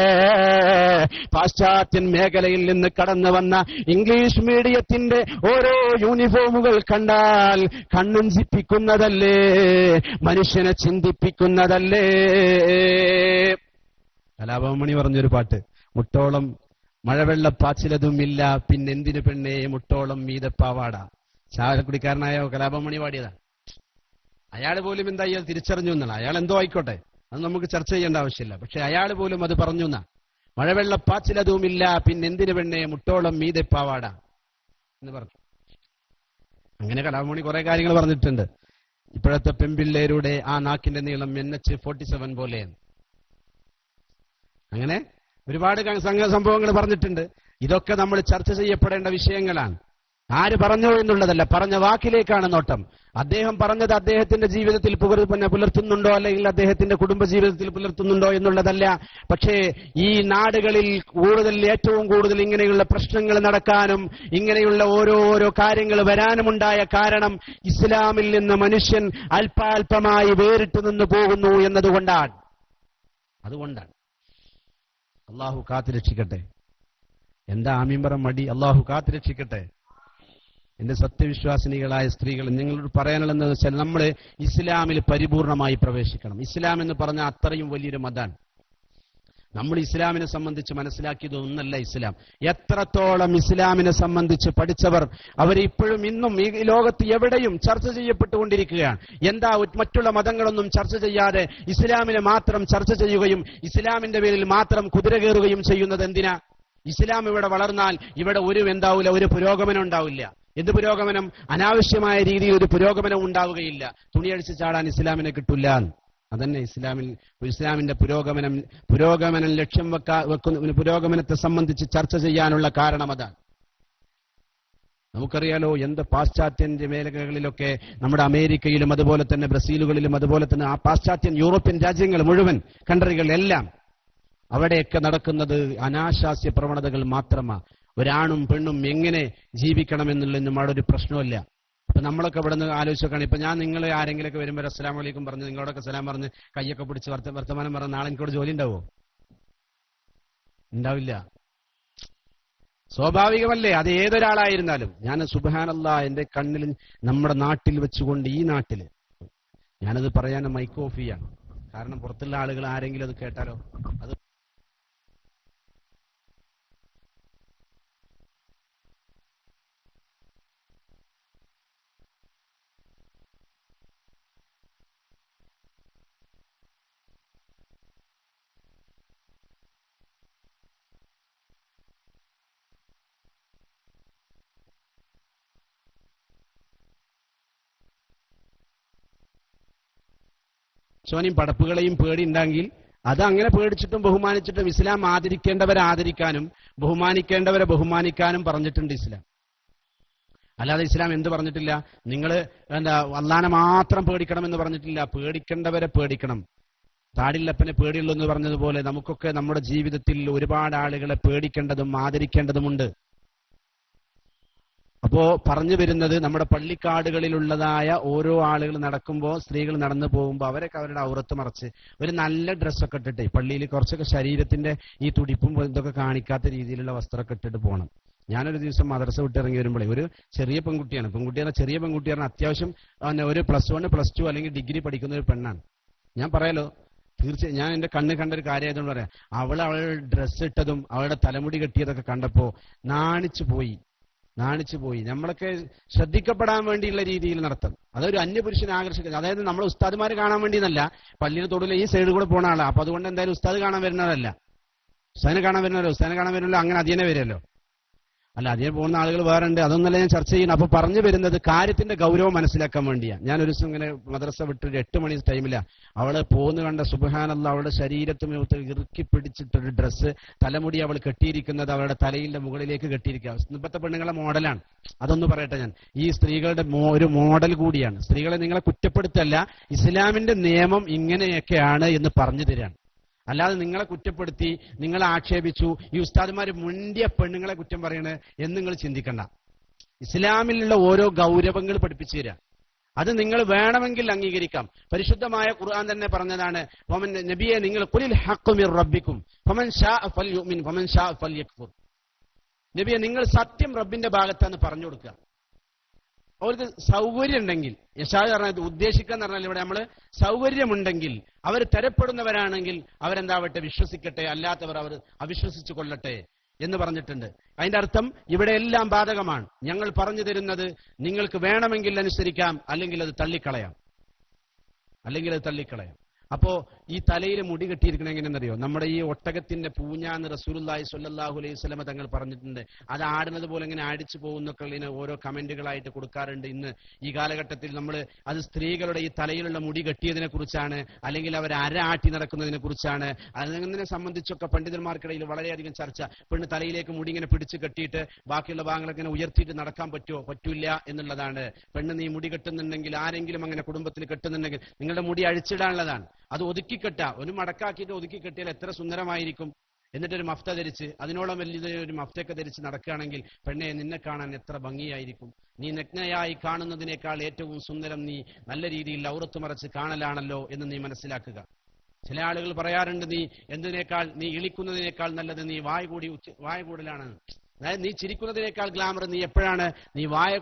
പാശ്ചാത്യൻ മേഖലയിൽ നിന്ന് കടന്നു വന്ന ഇംഗ്ലീഷ് മീഡിയത്തിന്റെ ഓരോ യൂണിഫോമുകൾ കണ്ടാൽ കണ്ണുഞ്ചിപ്പിക്കുന്നതല്ലേ, മനുഷ്യനെ ചിന്തിപ്പിക്കുന്നതല്ലേ. കലാഭവമണി പറഞ്ഞൊരു പാട്ട്, മുട്ടോളം മഴവെള്ളപ്പാച്ചിലതുമില്ല, പിന്നെന്തിനു പെണ്ണേ മുട്ടോളം മീതപ്പാവാട. ചാലക്കുടിക്കാരനായ കലാഭവമണി പാടിയതാ. അയാൾ പോലും എന്താ ഇയാൾ തിരിച്ചറിഞ്ഞു എന്നാണ്. അയാൾ എന്തോ ആയിക്കോട്ടെ, അത് നമുക്ക് ചർച്ച ചെയ്യേണ്ട ആവശ്യമില്ല. പക്ഷെ അയാൾ പോലും അത് പറഞ്ഞു എന്നാ. മഴവെള്ളപ്പാച്ചിലതുമില്ല, പിന്നെന്തിനു പെണ്ണേ മുട്ടോളം മീതപ്പാവാട എന്ന് പറഞ്ഞു. അങ്ങനെ കലാഭവമണി കുറെ കാര്യങ്ങൾ പറഞ്ഞിട്ടുണ്ട്. ഇപ്പോഴത്തെ പെൺപിള്ളേരുടെ ആ നാക്കിന്റെ നീളം NH-47 പോലെയാണ്. അങ്ങനെ ഒരുപാട് സംഭവങ്ങൾ പറഞ്ഞിട്ടുണ്ട്. ഇതൊക്കെ നമ്മൾ ചർച്ച ചെയ്യപ്പെടേണ്ട വിഷയങ്ങളാണ്. ആര് പറഞ്ഞു എന്നുള്ളതല്ല, പറഞ്ഞ വാക്കിലേക്കാണ് നോട്ടം. അദ്ദേഹം പറഞ്ഞത് അദ്ദേഹത്തിന്റെ ജീവിതത്തിൽ പുലർത്തുന്നുണ്ടോ, അല്ലെങ്കിൽ അദ്ദേഹത്തിന്റെ കുടുംബ ജീവിതത്തിൽ പുലർത്തുന്നുണ്ടോ എന്നുള്ളതല്ല. പക്ഷേ ഈ നാടുകളിൽ ഏറ്റവും കൂടുതൽ ഇങ്ങനെയുള്ള പ്രശ്നങ്ങൾ നടക്കാനും ഇങ്ങനെയുള്ള ഓരോരോ കാര്യങ്ങൾ വരാനുമുണ്ടായ കാരണം ഇസ്ലാമിൽ നിന്ന് മനുഷ്യൻ അല്പാൽപമായി വേറിട്ടു നിന്ന് പോകുന്നു എന്നതുകൊണ്ടാണ്. അതുകൊണ്ടാണ്. അള്ളാഹു കാത്തുരക്ഷിക്കട്ടെ. എന്താ ആമീൻ മടി? അള്ളാഹു കാത്തുരക്ഷിക്കട്ടെ. എന്റെ സത്യവിശ്വാസിനികളായ സ്ത്രീകൾ, നിങ്ങളോട് പറയാനുള്ളതെന്ന് വെച്ചാൽ, നമ്മൾ ഇസ്ലാമിൽ പരിപൂർണമായി പ്രവേശിക്കണം. ഇസ്ലാം എന്ന് പറഞ്ഞാൽ അത്രയും വലിയൊരു മതമാണ്. നമ്മൾ ഇസ്ലാമിനെ സംബന്ധിച്ച് മനസ്സിലാക്കിയതൊന്നല്ല ഇസ്ലാം. എത്രത്തോളം ഇസ്ലാമിനെ സംബന്ധിച്ച് പഠിച്ചവർ അവരിപ്പോഴും ഇന്നും ഈ ലോകത്ത് എവിടെയും ചർച്ച ചെയ്യപ്പെട്ടുകൊണ്ടിരിക്കുകയാണ്. എന്താ മറ്റുള്ള മതങ്ങളൊന്നും ചർച്ച ചെയ്യാതെ ഇസ്ലാമിനെ മാത്രം ചർച്ച ചെയ്യുകയും ഇസ്ലാമിന്റെ പേരിൽ മാത്രം കുതിര കയറുകയും ചെയ്യുന്നത് എന്തിനാ? ഇസ്ലാം ഇവിടെ വളർന്നാൽ ഇവിടെ ഒരു പുരോഗമനം ഉണ്ടാവില്ല. എന്ത് പുരോഗമനം? അനാവശ്യമായ രീതിയിൽ ഒരു പുരോഗമനം ഉണ്ടാവുകയില്ല. തുണിയടിച്ച് ചാടാൻ ഇസ്ലാമിനെ കിട്ടില്ല. അതന്നെ ഇസ്ലാമിന്റെ പുരോഗമനം ലക്ഷ്യം വെക്കുന്ന പുരോഗമനത്തെ സംബന്ധിച്ച് ചർച്ച ചെയ്യാനുള്ള കാരണം അതാണ്. നമുക്കറിയാലോ, എന്ത് പാശ്ചാത്യന്റെ മേഖലകളിലൊക്കെ, നമ്മുടെ അമേരിക്കയിലും അതുപോലെ തന്നെ ബ്രസീലുകളിലും അതുപോലെ തന്നെ ആ പാശ്ചാത്യൻ യൂറോപ്യൻ രാജ്യങ്ങൾ മുഴുവൻ കൺട്രികളെല്ലാം അവിടെയൊക്കെ നടക്കുന്നത് അനാശാസ്യ പ്രവണതകൾ മാത്രമാണ്. ഒരാണും പെണ്ണും എങ്ങനെ ജീവിക്കണമെന്നുള്ളതിനും അവിടെ ഒരു പ്രശ്നമില്ല. അപ്പൊ നമ്മളൊക്കെ ഇവിടെ നിന്ന് ആലോചിച്ച് നോക്കുകയാണ്. ഇപ്പൊ ഞാൻ നിങ്ങൾ ആരെങ്കിലൊക്കെ വരുമ്പോൾ അസ്സലാമു അലൈക്കും പറഞ്ഞ് നിങ്ങളോടൊക്കെ സലാം പറഞ്ഞ് കയ്യൊക്കെ പിടിച്ച് വർത്തമാനം പറഞ്ഞ് നാളെ എനിക്കോട് ജോലി ഉണ്ടാവോ? ഉണ്ടാവില്ല. സ്വാഭാവികമല്ലേ? അത് ഏതൊരാളായിരുന്നാലും. ഞാൻ സുബ്ഹാനല്ലാഹ്, എന്റെ കണ്ണിൽ നമ്മുടെ നാട്ടിൽ വെച്ചുകൊണ്ട്, ഈ നാട്ടിൽ ഞാനത് പറയാൻ മൈക്ക് ഓഫ് ചെയ്യാണ്. കാരണം പുറത്തുള്ള ആളുകൾ ആരെങ്കിലും അത് കേട്ടാലോ. അത് ചോനെയും പടപ്പുകളെയും പേടിയുണ്ടെങ്കിൽ അത് അങ്ങനെ പേടിച്ചിട്ടും ബഹുമാനിച്ചിട്ടും ഇസ്ലാം ആദരിക്കേണ്ടവരെ ആദരിക്കാനും ബഹുമാനിക്കേണ്ടവരെ ബഹുമാനിക്കാനും പറഞ്ഞിട്ടുണ്ട് ഇസ്ലാം. അല്ലാതെ ഇസ്ലാം എന്ത് പറഞ്ഞിട്ടില്ല? നിങ്ങൾ അള്ളാനെ മാത്രം പേടിക്കണമെന്ന് പറഞ്ഞിട്ടില്ല. പേടിക്കേണ്ടവരെ പേടിക്കണം. താടില്ലപ്പനെ പേടിയുള്ളൂ എന്ന് പറഞ്ഞതുപോലെ നമുക്കൊക്കെ നമ്മുടെ ജീവിതത്തിൽ ഒരുപാട് ആളുകളെ പേടിക്കേണ്ടതും ആദരിക്കേണ്ടതുമുണ്ട്. അപ്പോ പറഞ്ഞു വരുന്നത്, നമ്മുടെ പള്ളിക്കാടുകളിലുള്ളതായ ഓരോ ആളുകൾ നടക്കുമ്പോൾ, സ്ത്രീകൾ നടന്നു പോകുമ്പോൾ അവരൊക്കെ അവരുടെ ഔറത്ത് മറച്ച് ഒരു നല്ല ഡ്രസ്സൊക്കെ ഇട്ടിട്ട്, പള്ളിയിൽ കുറച്ചൊക്കെ ശരീരത്തിന്റെ ഈ തുടിപ്പും ഇതൊക്കെ കാണിക്കാത്ത രീതിയിലുള്ള വസ്ത്രമൊക്കെ ഇട്ടിട്ട് പോകണം. ഞാനൊരു ദിവസം മദ്രസ വിട്ടിറങ്ങി വരുമ്പോഴേ ഒരു ചെറിയ പെൺകുട്ടിയാണ് ചെറിയ പെൺകുട്ടിയാണ്, അത്യാവശ്യം ഒരു +1 +2 അല്ലെങ്കിൽ ഡിഗ്രി പഠിക്കുന്ന ഒരു പെണ്ണാണ്. ഞാൻ പറയാലോ, തീർച്ചയായും ഞാൻ എന്റെ കണ്ണ് കണ്ടൊരു കാര്യമായതുകൊണ്ട് പറയാം, അവളുടെ ഡ്രസ്സ് ഇട്ടതും അവളുടെ തലമുടി കെട്ടിയതൊക്കെ കണ്ടപ്പോ നാണിച്ചു പോയി. നമ്മളൊക്കെ ശ്രദ്ധിക്കപ്പെടാൻ വേണ്ടിയുള്ള രീതിയിൽ നടത്തും. അതൊരു അന്യപുരുഷനെ ആകർഷിക്കുന്നത്. അതായത് നമ്മൾ ഉസ്താദ്മാര് കാണാൻ വേണ്ടിയെന്നല്ല, പള്ളിയുടെ തൊടുള്ള ഈ സൈഡിൽ കൂടെ പോണ ആളാ. അപ്പൊ അതുകൊണ്ട് എന്തായാലും ഉസ്താദ് കാണാൻ വരുന്നതല്ല, ഉസ്താദിനെ കാണാൻ വരുന്നല്ലോ, അങ്ങനെ അതിനെ വരുമല്ലോ. അല്ല, അതിനെ പോകുന്ന ആളുകൾ വേറെ ഉണ്ട്. അതൊന്നല്ല ഞാൻ ചർച്ച ചെയ്യുന്നത്. അപ്പൊ പറഞ്ഞു വരുന്നത് കാര്യത്തിന്റെ ഗൗരവം മനസ്സിലാക്കാൻ വേണ്ടിയാണ്. ഞാൻ ഒരു ദിവസം ഇങ്ങനെ മദ്രസ വിട്ടൊരു 8 മണി ടൈമില്ല, അവള് പോന്ന് കണ്ട സുബ്ഹാനല്ലാഹ്, അവളുടെ ശരീരത്തിന് ഇറുക്കി പിടിച്ചിട്ടൊരു ഡ്രസ്സ്, തലമുടി അവൾ കെട്ടിയിരിക്കുന്നത് അവളുടെ തലയിലെ മുകളിലേക്ക് കെട്ടിയിരിക്കുക. ഇന്നത്തെ പെണ്ണുങ്ങളെ മോഡലാണ്. അതൊന്ന് പറയട്ടെ, ഞാൻ ഈ സ്ത്രീകളുടെ ഒരു മോഡൽ കൂടിയാണ്. സ്ത്രീകളെ നിങ്ങളെ കുറ്റപ്പെടുത്തല്ല, ഇസ്ലാമിന്റെ നിയമം ഇങ്ങനെയൊക്കെയാണ് എന്ന് പറഞ്ഞു തരാണ്. അല്ലാതെ നിങ്ങളെ കുറ്റപ്പെടുത്തി, നിങ്ങളെ ആക്ഷേപിച്ചു, ഈ ഉസ്താദുമാര് മുണ്ടിയ പെണ്ണുങ്ങളെ കുറ്റം പറയണേ എന്ന് നിങ്ങൾ ചിന്തിക്കണ്ട. ഇസ്ലാമിലുള്ള ഓരോ ഗൗരവങ്ങൾ പഠിപ്പിച്ചു തരാം. അത് നിങ്ങൾ വേണമെങ്കിൽ അംഗീകരിക്കാം. പരിശുദ്ധമായ ഖുർആൻ തന്നെ പറഞ്ഞതാണ്, നബിയെ നിങ്ങൾ ഖുലിൽ ഹഖ്ഖു മിർ റബ്ബിക്കും ഫമൻ ശാഅ ഫൽയുമിൻ ഫമൻ ശാഅ ഫൽയക്ഫുർ. നബിയെ നിങ്ങൾ സത്യം റബ്ബിന്റെ ഭാഗത്താണ് പറഞ്ഞു കൊടുക്കുക. അവർക്ക് സൗകര്യം ഉണ്ടെങ്കിൽ, യശായ പറഞ്ഞത് ഉദ്ദേശിക്കുക എന്ന് പറഞ്ഞാൽ ഇവിടെ നമ്മൾ സൗകര്യമുണ്ടെങ്കിൽ, അവർ തരപ്പെടുന്നവരാണെങ്കിൽ അവരെന്താവട്ടെ, വിശ്വസിക്കട്ടെ, അല്ലാത്തവർ അവർ അവിശ്വസിച്ചു കൊള്ളട്ടെ എന്ന് പറഞ്ഞിട്ടുണ്ട്. അതിന്റെ അർത്ഥം ഇവിടെ എല്ലാം ബാധകമാണ്. ഞങ്ങൾ പറഞ്ഞു തരുന്നത് നിങ്ങൾക്ക് വേണമെങ്കിൽ അനുസരിക്കാം, അല്ലെങ്കിൽ അത് തള്ളിക്കളയാം. അപ്പോ ഈ തലയിൽ മുടി കെട്ടിയിരിക്കണ എങ്ങനെയെന്നറിയോ? നമ്മുടെ ഈ ഒട്ടകത്തിന്റെ പൂഞ്ഞാന്ന് റസൂലുള്ളാഹി സ്വല്ലല്ലാഹു അലൈഹി വസല്ലമ തങ്ങൾ പറഞ്ഞിട്ടുണ്ട്. അത് ആടുന്നത് പോലെ ഇങ്ങനെ ആടിച്ചു പോകുന്നൊക്കെ ഓരോ കമന്റുകളായിട്ട് കൊടുക്കാറുണ്ട്. ഇന്ന് ഈ കാലഘട്ടത്തിൽ നമ്മൾ അത് സ്ത്രീകളുടെ ഈ തലയിലുള്ള മുടി കെട്ടിയതിനെ കുറിച്ചാണ്, അല്ലെങ്കിൽ അവർ ആട്ടി നടക്കുന്നതിനെ കുറിച്ചാണ്. അതിനെ സംബന്ധിച്ചൊക്കെ പണ്ഡിതന്മാർക്കിടയിൽ വളരെയധികം ചർച്ച. പെണ്ണ് തലയിലേക്ക് മുടി ഇങ്ങനെ പിടിച്ച് കെട്ടിയിട്ട് ബാക്കിയുള്ള ഭാഗങ്ങളൊക്കെ ഇങ്ങനെ ഉയർത്തിയിട്ട് നടക്കാൻ പറ്റില്ല എന്നുള്ളതാണ്. പെണ്ണ് നീ മുടി കെട്ടുന്നുണ്ടെങ്കിൽ, ആരെങ്കിലും അങ്ങനെ കുടുംബത്തിൽ കെട്ടുന്നുണ്ടെങ്കിൽ നിങ്ങളുടെ മുടി അഴിച്ചിടാനുള്ളതാണ്. അത് ഒതുക്കിക്കെട്ട, ഒരു മടക്കാക്കിയിട്ട് ഒതുക്കിക്കെട്ടിയാൽ എത്ര സുന്ദരമായിരിക്കും. എന്നിട്ടൊരു മഫ്ത ധരിച്ച്, അതിനോളം വലിയൊരു മഫ്തയൊക്കെ ധരിച്ച് നടക്കുകയാണെങ്കിൽ പെണ്ണെ നിന്നെ കാണാൻ എത്ര ഭംഗിയായിരിക്കും. നീ നഗ്നയായി കാണുന്നതിനേക്കാൾ ഏറ്റവും സുന്ദരം നീ നല്ല രീതിയിൽ ഔറത്ത് മറച്ച് കാണലാണല്ലോ എന്ന് നീ മനസ്സിലാക്കുക. ചില ആളുകൾ പറയാറുണ്ട്, നീ എന്തിനേക്കാൾ, നീ ഇളിക്കുന്നതിനേക്കാൾ നല്ലത് നീ വായ കൂടലാണ്. അതായത് നീ ചിരിക്കുന്നതിനേക്കാൾ ഗ്ലാമർ നീ എപ്പോഴാണ്, നീ വായ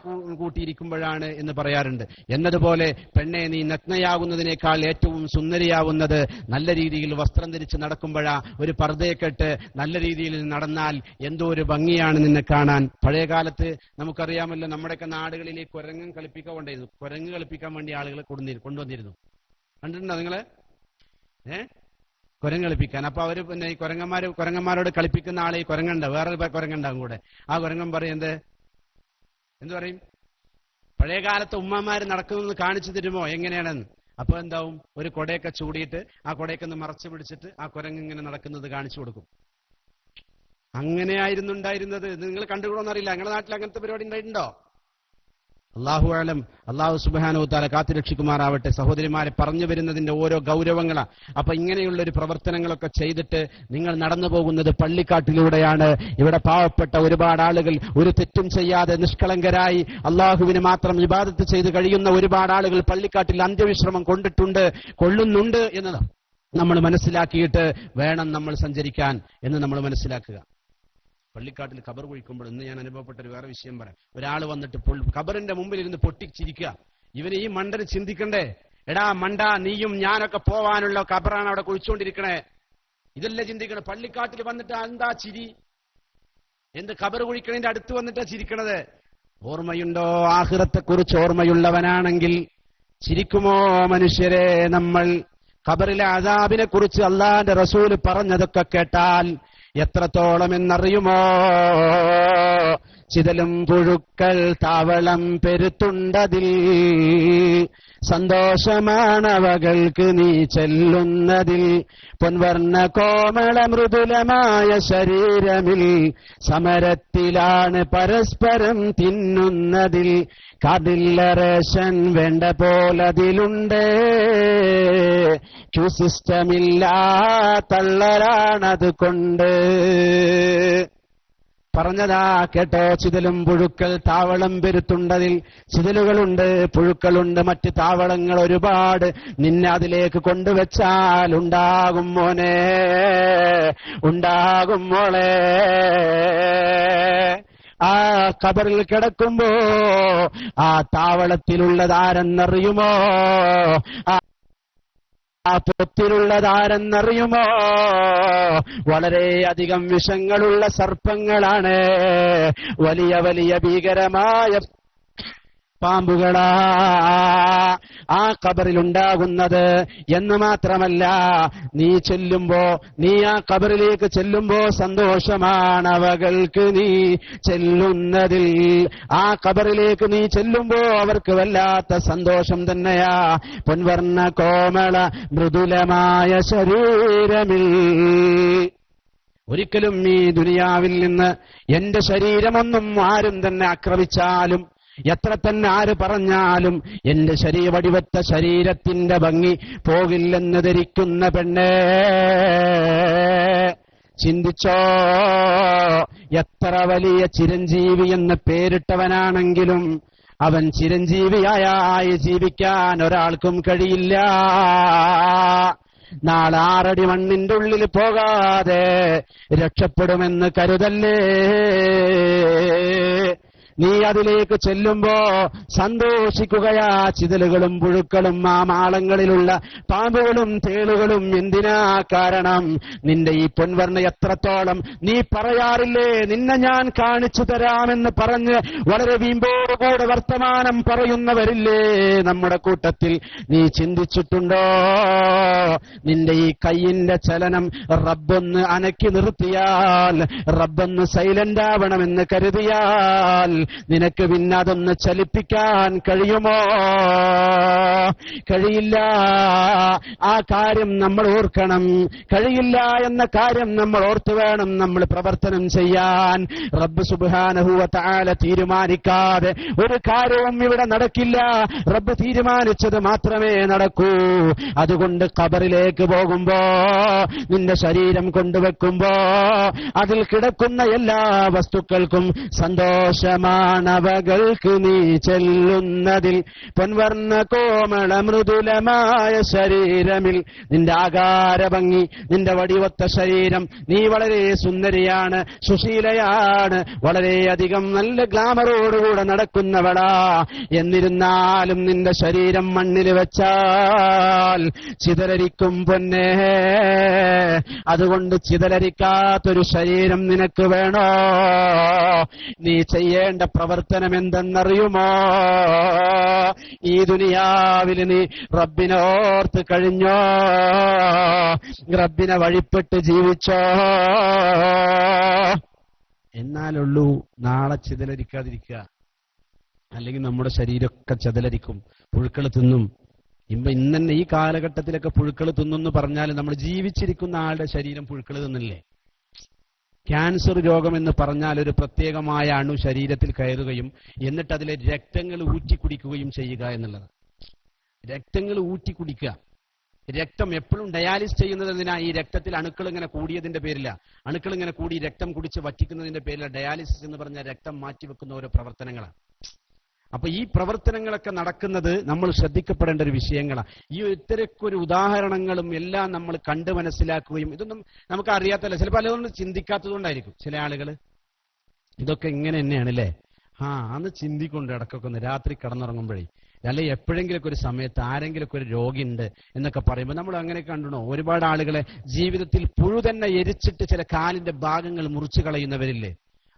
കൂട്ടിയിരിക്കുമ്പോഴാണ് എന്ന് പറയാറുണ്ട്. എന്നതുപോലെ പെണ്ണെ നീ നഗ്നയാകുന്നതിനേക്കാൾ ഏറ്റവും സുന്ദരിയാവുന്നത് നല്ല രീതിയിൽ വസ്ത്രം ധരിച്ച് നടക്കുമ്പോഴാ. ഒരു പർദ്ദയൊക്കെട്ട് നല്ല രീതിയിൽ നടന്നാൽ എന്തോ ഒരു ഭംഗിയാണ് നിന്നെ കാണാൻ. പഴയ കാലത്ത് നമുക്കറിയാമല്ലോ, നമ്മുടെയൊക്കെ നാടുകളിലേക്ക് കുരങ്ങ് കളിപ്പിക്കാൻ വേണ്ടി ആളുകൾ കൊണ്ടുവന്നിരുന്നു. കണ്ടിട്ടുണ്ടോ നിങ്ങള്? കുരങ്ങ് കളിപ്പിക്കാൻ. അപ്പൊ അവര് പിന്നെ ഈ കുരങ്ങന്മാരോട് കളിപ്പിക്കുന്ന ആളെ ഈ വേറെ കുരങ്ങുണ്ടാവും കൂടെ. ആ കുരങ്ങൻ പറയും എന്ത് പറയും? പഴയ കാലത്ത് ഉമ്മമാര് നടക്കുന്നത് കാണിച്ചു തരുമോ എങ്ങനെയാണെന്ന്. അപ്പൊ എന്താവും, ഒരു കൊടയൊക്കെ ചൂടിയിട്ട് ആ കൊടയൊക്കെ ഒന്ന് മറച്ചു പിടിച്ചിട്ട് ആ കുരങ്ങ് ഇങ്ങനെ നടക്കുന്നത് കാണിച്ചു കൊടുക്കും. അങ്ങനെയായിരുന്നു ഉണ്ടായിരുന്നത്. നിങ്ങൾ കണ്ടുകൂടോന്നറിയില്ല. നിങ്ങളുടെ നാട്ടിൽ അങ്ങനത്തെ പരിപാടി ഉണ്ടായിട്ടുണ്ടോ? അല്ലാഹു അലം. അല്ലാഹു സുബ്ഹാനഹു വ തആല കാത്തുരക്ഷിക്കുമാറാവട്ടെ. സഹോദരിമാരെ, പറഞ്ഞു വരുന്നതിന്റെ ഓരോ ഗൗരവങ്ങളാ. അപ്പൊ ഇങ്ങനെയുള്ള ഒരു പ്രവർത്തനങ്ങളൊക്കെ ചെയ്തിട്ട് നിങ്ങൾ നടന്നു പോകുന്നത് പള്ളിക്കാട്ടിലൂടെയാണ്. ഇവിടെ പാവപ്പെട്ട ഒരുപാട് ആളുകൾ ഒരു തെറ്റും ചെയ്യാതെ നിഷ്കളങ്കരായി അള്ളാഹുവിന് മാത്രം ഇബാദത്ത് ചെയ്ത് കഴിയുന്ന ഒരുപാട് ആളുകൾ പള്ളിക്കാട്ടിൽ അന്ത്യവിശ്രമം കൊള്ളുന്നുണ്ട് എന്ന് നമ്മൾ മനസ്സിലാക്കിയിട്ട് വേണം നമ്മൾ സഞ്ചരിക്കാൻ എന്ന് നമ്മൾ മനസ്സിലാക്കുക. പള്ളിക്കാട്ടിൽ ഖബർ കുഴിക്കുമ്പോൾ ഇന്ന് ഞാൻ അനുഭവപ്പെട്ട ഒരു വേറെ വിഷയം പറയാം. ഒരാൾ വന്നിട്ട് ഖബറിന്റെ മുമ്പിൽ ഇരുന്ന് പൊട്ടിച്ചിരിക്കുക. ഇവന് ഈ മണ്ടന് ചിന്തിക്കണ്ടേ, എടാ മണ്ട, നീയും ഞാനൊക്കെ പോവാനുള്ള ഖബറാണ് അവിടെ കുഴിച്ചുകൊണ്ടിരിക്കണേ. ഇതല്ലേ ചിന്തിക്കണേ. പള്ളിക്കാട്ടിൽ വന്നിട്ട് എന്താ ചിരി? എന്ത് ഖബർ കുഴിക്കണതിന്റെ അടുത്ത് വന്നിട്ടാ ചിരിക്കണത്? ഓർമ്മയുണ്ടോ? ആഖിറത്തെ കുറിച്ച് ഓർമ്മയുള്ളവനാണെങ്കിൽ ചിരിക്കുമോ മനുഷ്യരെ? നമ്മൾ ഖബറിലെ അദാബിനെ കുറിച്ച് അല്ലാഹുവിന്റെ റസൂൽ പറഞ്ഞതൊക്കെ കേട്ടാൽ എത്രത്തോളം എന്നറിയുമോ? ചിതലും പുഴുക്കൾ താവളം പെരുത്തുണ്ടതിൽ, സന്തോഷമാണവകൾക്ക് നീ ചെല്ലുന്നതിൽ. പൊൻവർണ്ണ കോമള മൃദുലമായ ശരീരമിൽ സമരത്തിലാണ് പരസ്പരം തിന്നുന്നതിൽ. കാതില്ല റേഷൻ വേണ്ട പോലതിലുണ്ട്, ക്യൂ സിസ്റ്റമില്ല തള്ളലാണത് കൊണ്ട്. പറഞ്ഞതാ കേട്ടോ, ചിതലും പുഴുക്കൾ താവളം പെരുത്തുണ്ടതിൽ. ചിതലുകളുണ്ട്, പുഴുക്കളുണ്ട്, മറ്റ് താവളങ്ങൾ ഒരുപാട്. നിന്നെ അതിലേക്ക് കൊണ്ടുവച്ചാൽ ഉണ്ടാകും മോനെ, ഉണ്ടാകും മോളെ. ആ ഖബറിൽ കിടക്കുമ്പോ ആ താവളത്തിലുള്ളതാരെന്നറിയുമോ? ആ പൊത്തിലുള്ളതാരെന്നറിയുമോ? വളരെയധികം വിഷങ്ങളുള്ള സർപ്പങ്ങളാണ്, വലിയ വലിയ ഭീകരമായ പാമ്പുകളാ ആ ഖബറിലുണ്ടാകുന്നത്. എന്ന് മാത്രമല്ല, നീ ആ ഖബറിലേക്ക് ചെല്ലുമ്പോ സന്തോഷമാണ് അവകൾക്ക് നീ ചെല്ലുന്നതിൽ. ആ ഖബറിലേക്ക് നീ ചെല്ലുമ്പോ അവർക്ക് വല്ലാത്ത സന്തോഷം തന്നെയാ. പൊൻവർണ്ണ കോമള മൃദുലമായ ശരീരമിൽ. ഒരിക്കലും ഈ ദുനിയാവിൽ നിന്ന് എന്റെ ശരീരമൊന്നും ആരും തന്നെ ആക്രമിച്ചാലും, എത്ര തന്നെ ആര് പറഞ്ഞാലും എന്റെ വടിവത്ത ശരീരത്തിന്റെ ഭംഗി പോകില്ലെന്ന് ധരിക്കുന്ന പെണ്ണേ, ചിന്തിച്ചോ. എത്ര വലിയ ചിരഞ്ജീവി എന്ന് പേരിട്ടവനാണെങ്കിലും അവൻ ചിരഞ്ജീവിയായി ജീവിക്കാൻ ഒരാൾക്കും കഴിയില്ല. നാളെ 6 അടി മണ്ണിന്റെ ഉള്ളിൽ പോകാതെ രക്ഷപ്പെടുമെന്ന് കരുതല്ലേ. നീ അതിലേക്ക് ചെല്ലുമ്പോ സന്തോഷിക്കുകയാ. ചിതലുകളും പുഴുക്കളും ആ മാളങ്ങളിലുള്ള പാമ്പുകളും തേളുകളും എന്തിനാ? കാരണം നിന്റെ ഈ പൊൻവർണ്ണ എത്രത്തോളം നീ പറയാറില്ലേ, നിന്നെ ഞാൻ കാണിച്ചു തരാമെന്ന് പറഞ്ഞ് വളരെ വീമ്പോടുകൂടെ വർത്തമാനം പറയുന്നവരില്ലേ നമ്മുടെ കൂട്ടത്തിൽ? നീ ചിന്തിച്ചിട്ടുണ്ടോ? നിന്റെ ഈ കയ്യിന്റെ ചലനം റബ്ബൊന്ന് അനക്കി നിർത്തിയാൽ, റബ്ബൊന്ന് സൈലന്റ് ആവണമെന്ന് കരുതിയാൽ നിനക്ക് പിന്നെ അതൊന്ന് ചലിപ്പിക്കാൻ കഴിയുമോ? കഴിയില്ല. ആ കാര്യം നമ്മൾ ഓർക്കണം. കഴിയില്ല എന്ന കാര്യം നമ്മൾ ഓർത്തു വേണം നമ്മൾ പ്രവർത്തനം ചെയ്യാൻ. റബ്ബ് സുബ്ഹാനഹു വ തആല തീരുമാനിക്കാതെ ഒരു കാര്യവും ഇവിടെ നടക്കില്ല. റബ്ബ് തീരുമാനിച്ചത് മാത്രമേ നടക്കൂ. അതുകൊണ്ട് ഖബറിലേക്ക് പോകുമ്പോ, നിന്റെ ശരീരം കൊണ്ടുവെക്കുമ്പോ അതിൽ കിടക്കുന്ന എല്ലാ വസ്തുക്കൾക്കും സന്തോഷമാണവകൾക്ക് നീ ചെല്ലുന്നതിൽ. പൊൻവർണ്ണ കോമള മൃദുലമായ ശരീരമിൽ. നിന്റെ ആകാര ഭംഗി, നിന്റെ വടിവത്ത ശരീരം, നീ വളരെ സുന്ദരിയാണ്, സുശീലയാണ്, വളരെയധികം നല്ല ഗ്ലാമറോടുകൂടെ നടക്കുന്നവളാ. എന്നിരുന്നാലും നിന്റെ ശരീരം മണ്ണിൽ വെച്ചാൽ ചിതലരിക്കും പൊന്നേ. അതുകൊണ്ട് ചിതലരിക്കാത്തൊരു ശരീരം നിനക്ക് വേണോ? നീ ചെയ്യേണ്ട പ്രവർത്തനം എന്തെന്നറിയുമോ? ഈ ദുനിയാവിൽ നീ റബ്ബിനോർത്ത് കഴിഞ്ഞോ? റബ്ബിനെ വഴിപ്പെട്ട് ജീവിച്ചോ? എന്നാലുള്ളൂ നാളെ ചിതലരിക്കാതിരിക്കുക. അല്ലെങ്കിൽ നമ്മുടെ ശരീരമൊക്കെ ചിതലരിക്കും, പുഴുക്കൾ തിന്നും. ഇന്നെ ഈ കാലഘട്ടത്തിലൊക്കെ പുഴുക്കൾ തിന്നെന്ന് പറഞ്ഞാൽ നമ്മൾ ജീവിച്ചിരിക്കുന്ന ആളുടെ ശരീരം പുഴുക്കൾ തിന്നില്ലേ? ക്യാൻസർ രോഗം എന്ന് പറഞ്ഞാൽ ഒരു പ്രത്യേകമായ അണു ശരീരത്തിൽ കയറുകയും എന്നിട്ട് അതിലെ രക്തങ്ങൾ ഊറ്റിക്കുടിക്കുകയും ചെയ്യുക എന്നുള്ളത്. രക്തങ്ങൾ ഊറ്റിക്കുടിക്കുക. രക്തം എപ്പോഴും ഡയാലിസ് ചെയ്യുന്നതിനാ? ഈ രക്തത്തിൽ അണുക്കൾ ഇങ്ങനെ കൂടിയതിന്റെ പേരില്ല. അണുക്കൾ ഇങ്ങനെ കൂടി രക്തം കുടിച്ച് വറ്റിക്കുന്നതിന്റെ പേരില ഡയാലിസിസ് എന്ന് പറഞ്ഞ രക്തം മാറ്റിവെക്കുന്ന ഓരോ പ്രവർത്തനങ്ങളാണ്. അപ്പൊ ഈ പ്രവർത്തനങ്ങളൊക്കെ നടക്കുന്നത് നമ്മൾ ശ്രദ്ധിക്കപ്പെടേണ്ട ഒരു വിഷയങ്ങളാണ്. ഈ ഇത്തരക്കൊരു ഉദാഹരണങ്ങളും എല്ലാം നമ്മൾ കണ്ട് മനസ്സിലാക്കുകയും, ഇതൊന്നും നമുക്ക് അറിയാത്തല്ല, ചിലപ്പോൾ പലതൊന്നും ചിന്തിക്കാത്തതുകൊണ്ടായിരിക്കും ചില ആളുകൾ ഇതൊക്കെ ഇങ്ങനെ തന്നെയാണല്ലേ, അന്ന് ചിന്തിക്കൊണ്ട് ഇടക്കൊക്കെ ഒന്ന് രാത്രി കിടന്നുറങ്ങുമ്പോഴേ, അല്ലെ എപ്പോഴെങ്കിലൊക്കെ ഒരു സമയത്ത് ആരെങ്കിലൊക്കെ ഒരു രോഗിയുണ്ട് എന്നൊക്കെ പറയുമ്പോൾ നമ്മൾ അങ്ങനെ കണ്ടണോ? ഒരുപാട് ആളുകളെ ജീവിതത്തിൽ പുഴു തന്നെ എരിച്ചിട്ട് ചില കാലിന്റെ ഭാഗങ്ങൾ മുറിച്ചു കളയുന്നവരില്ലേ?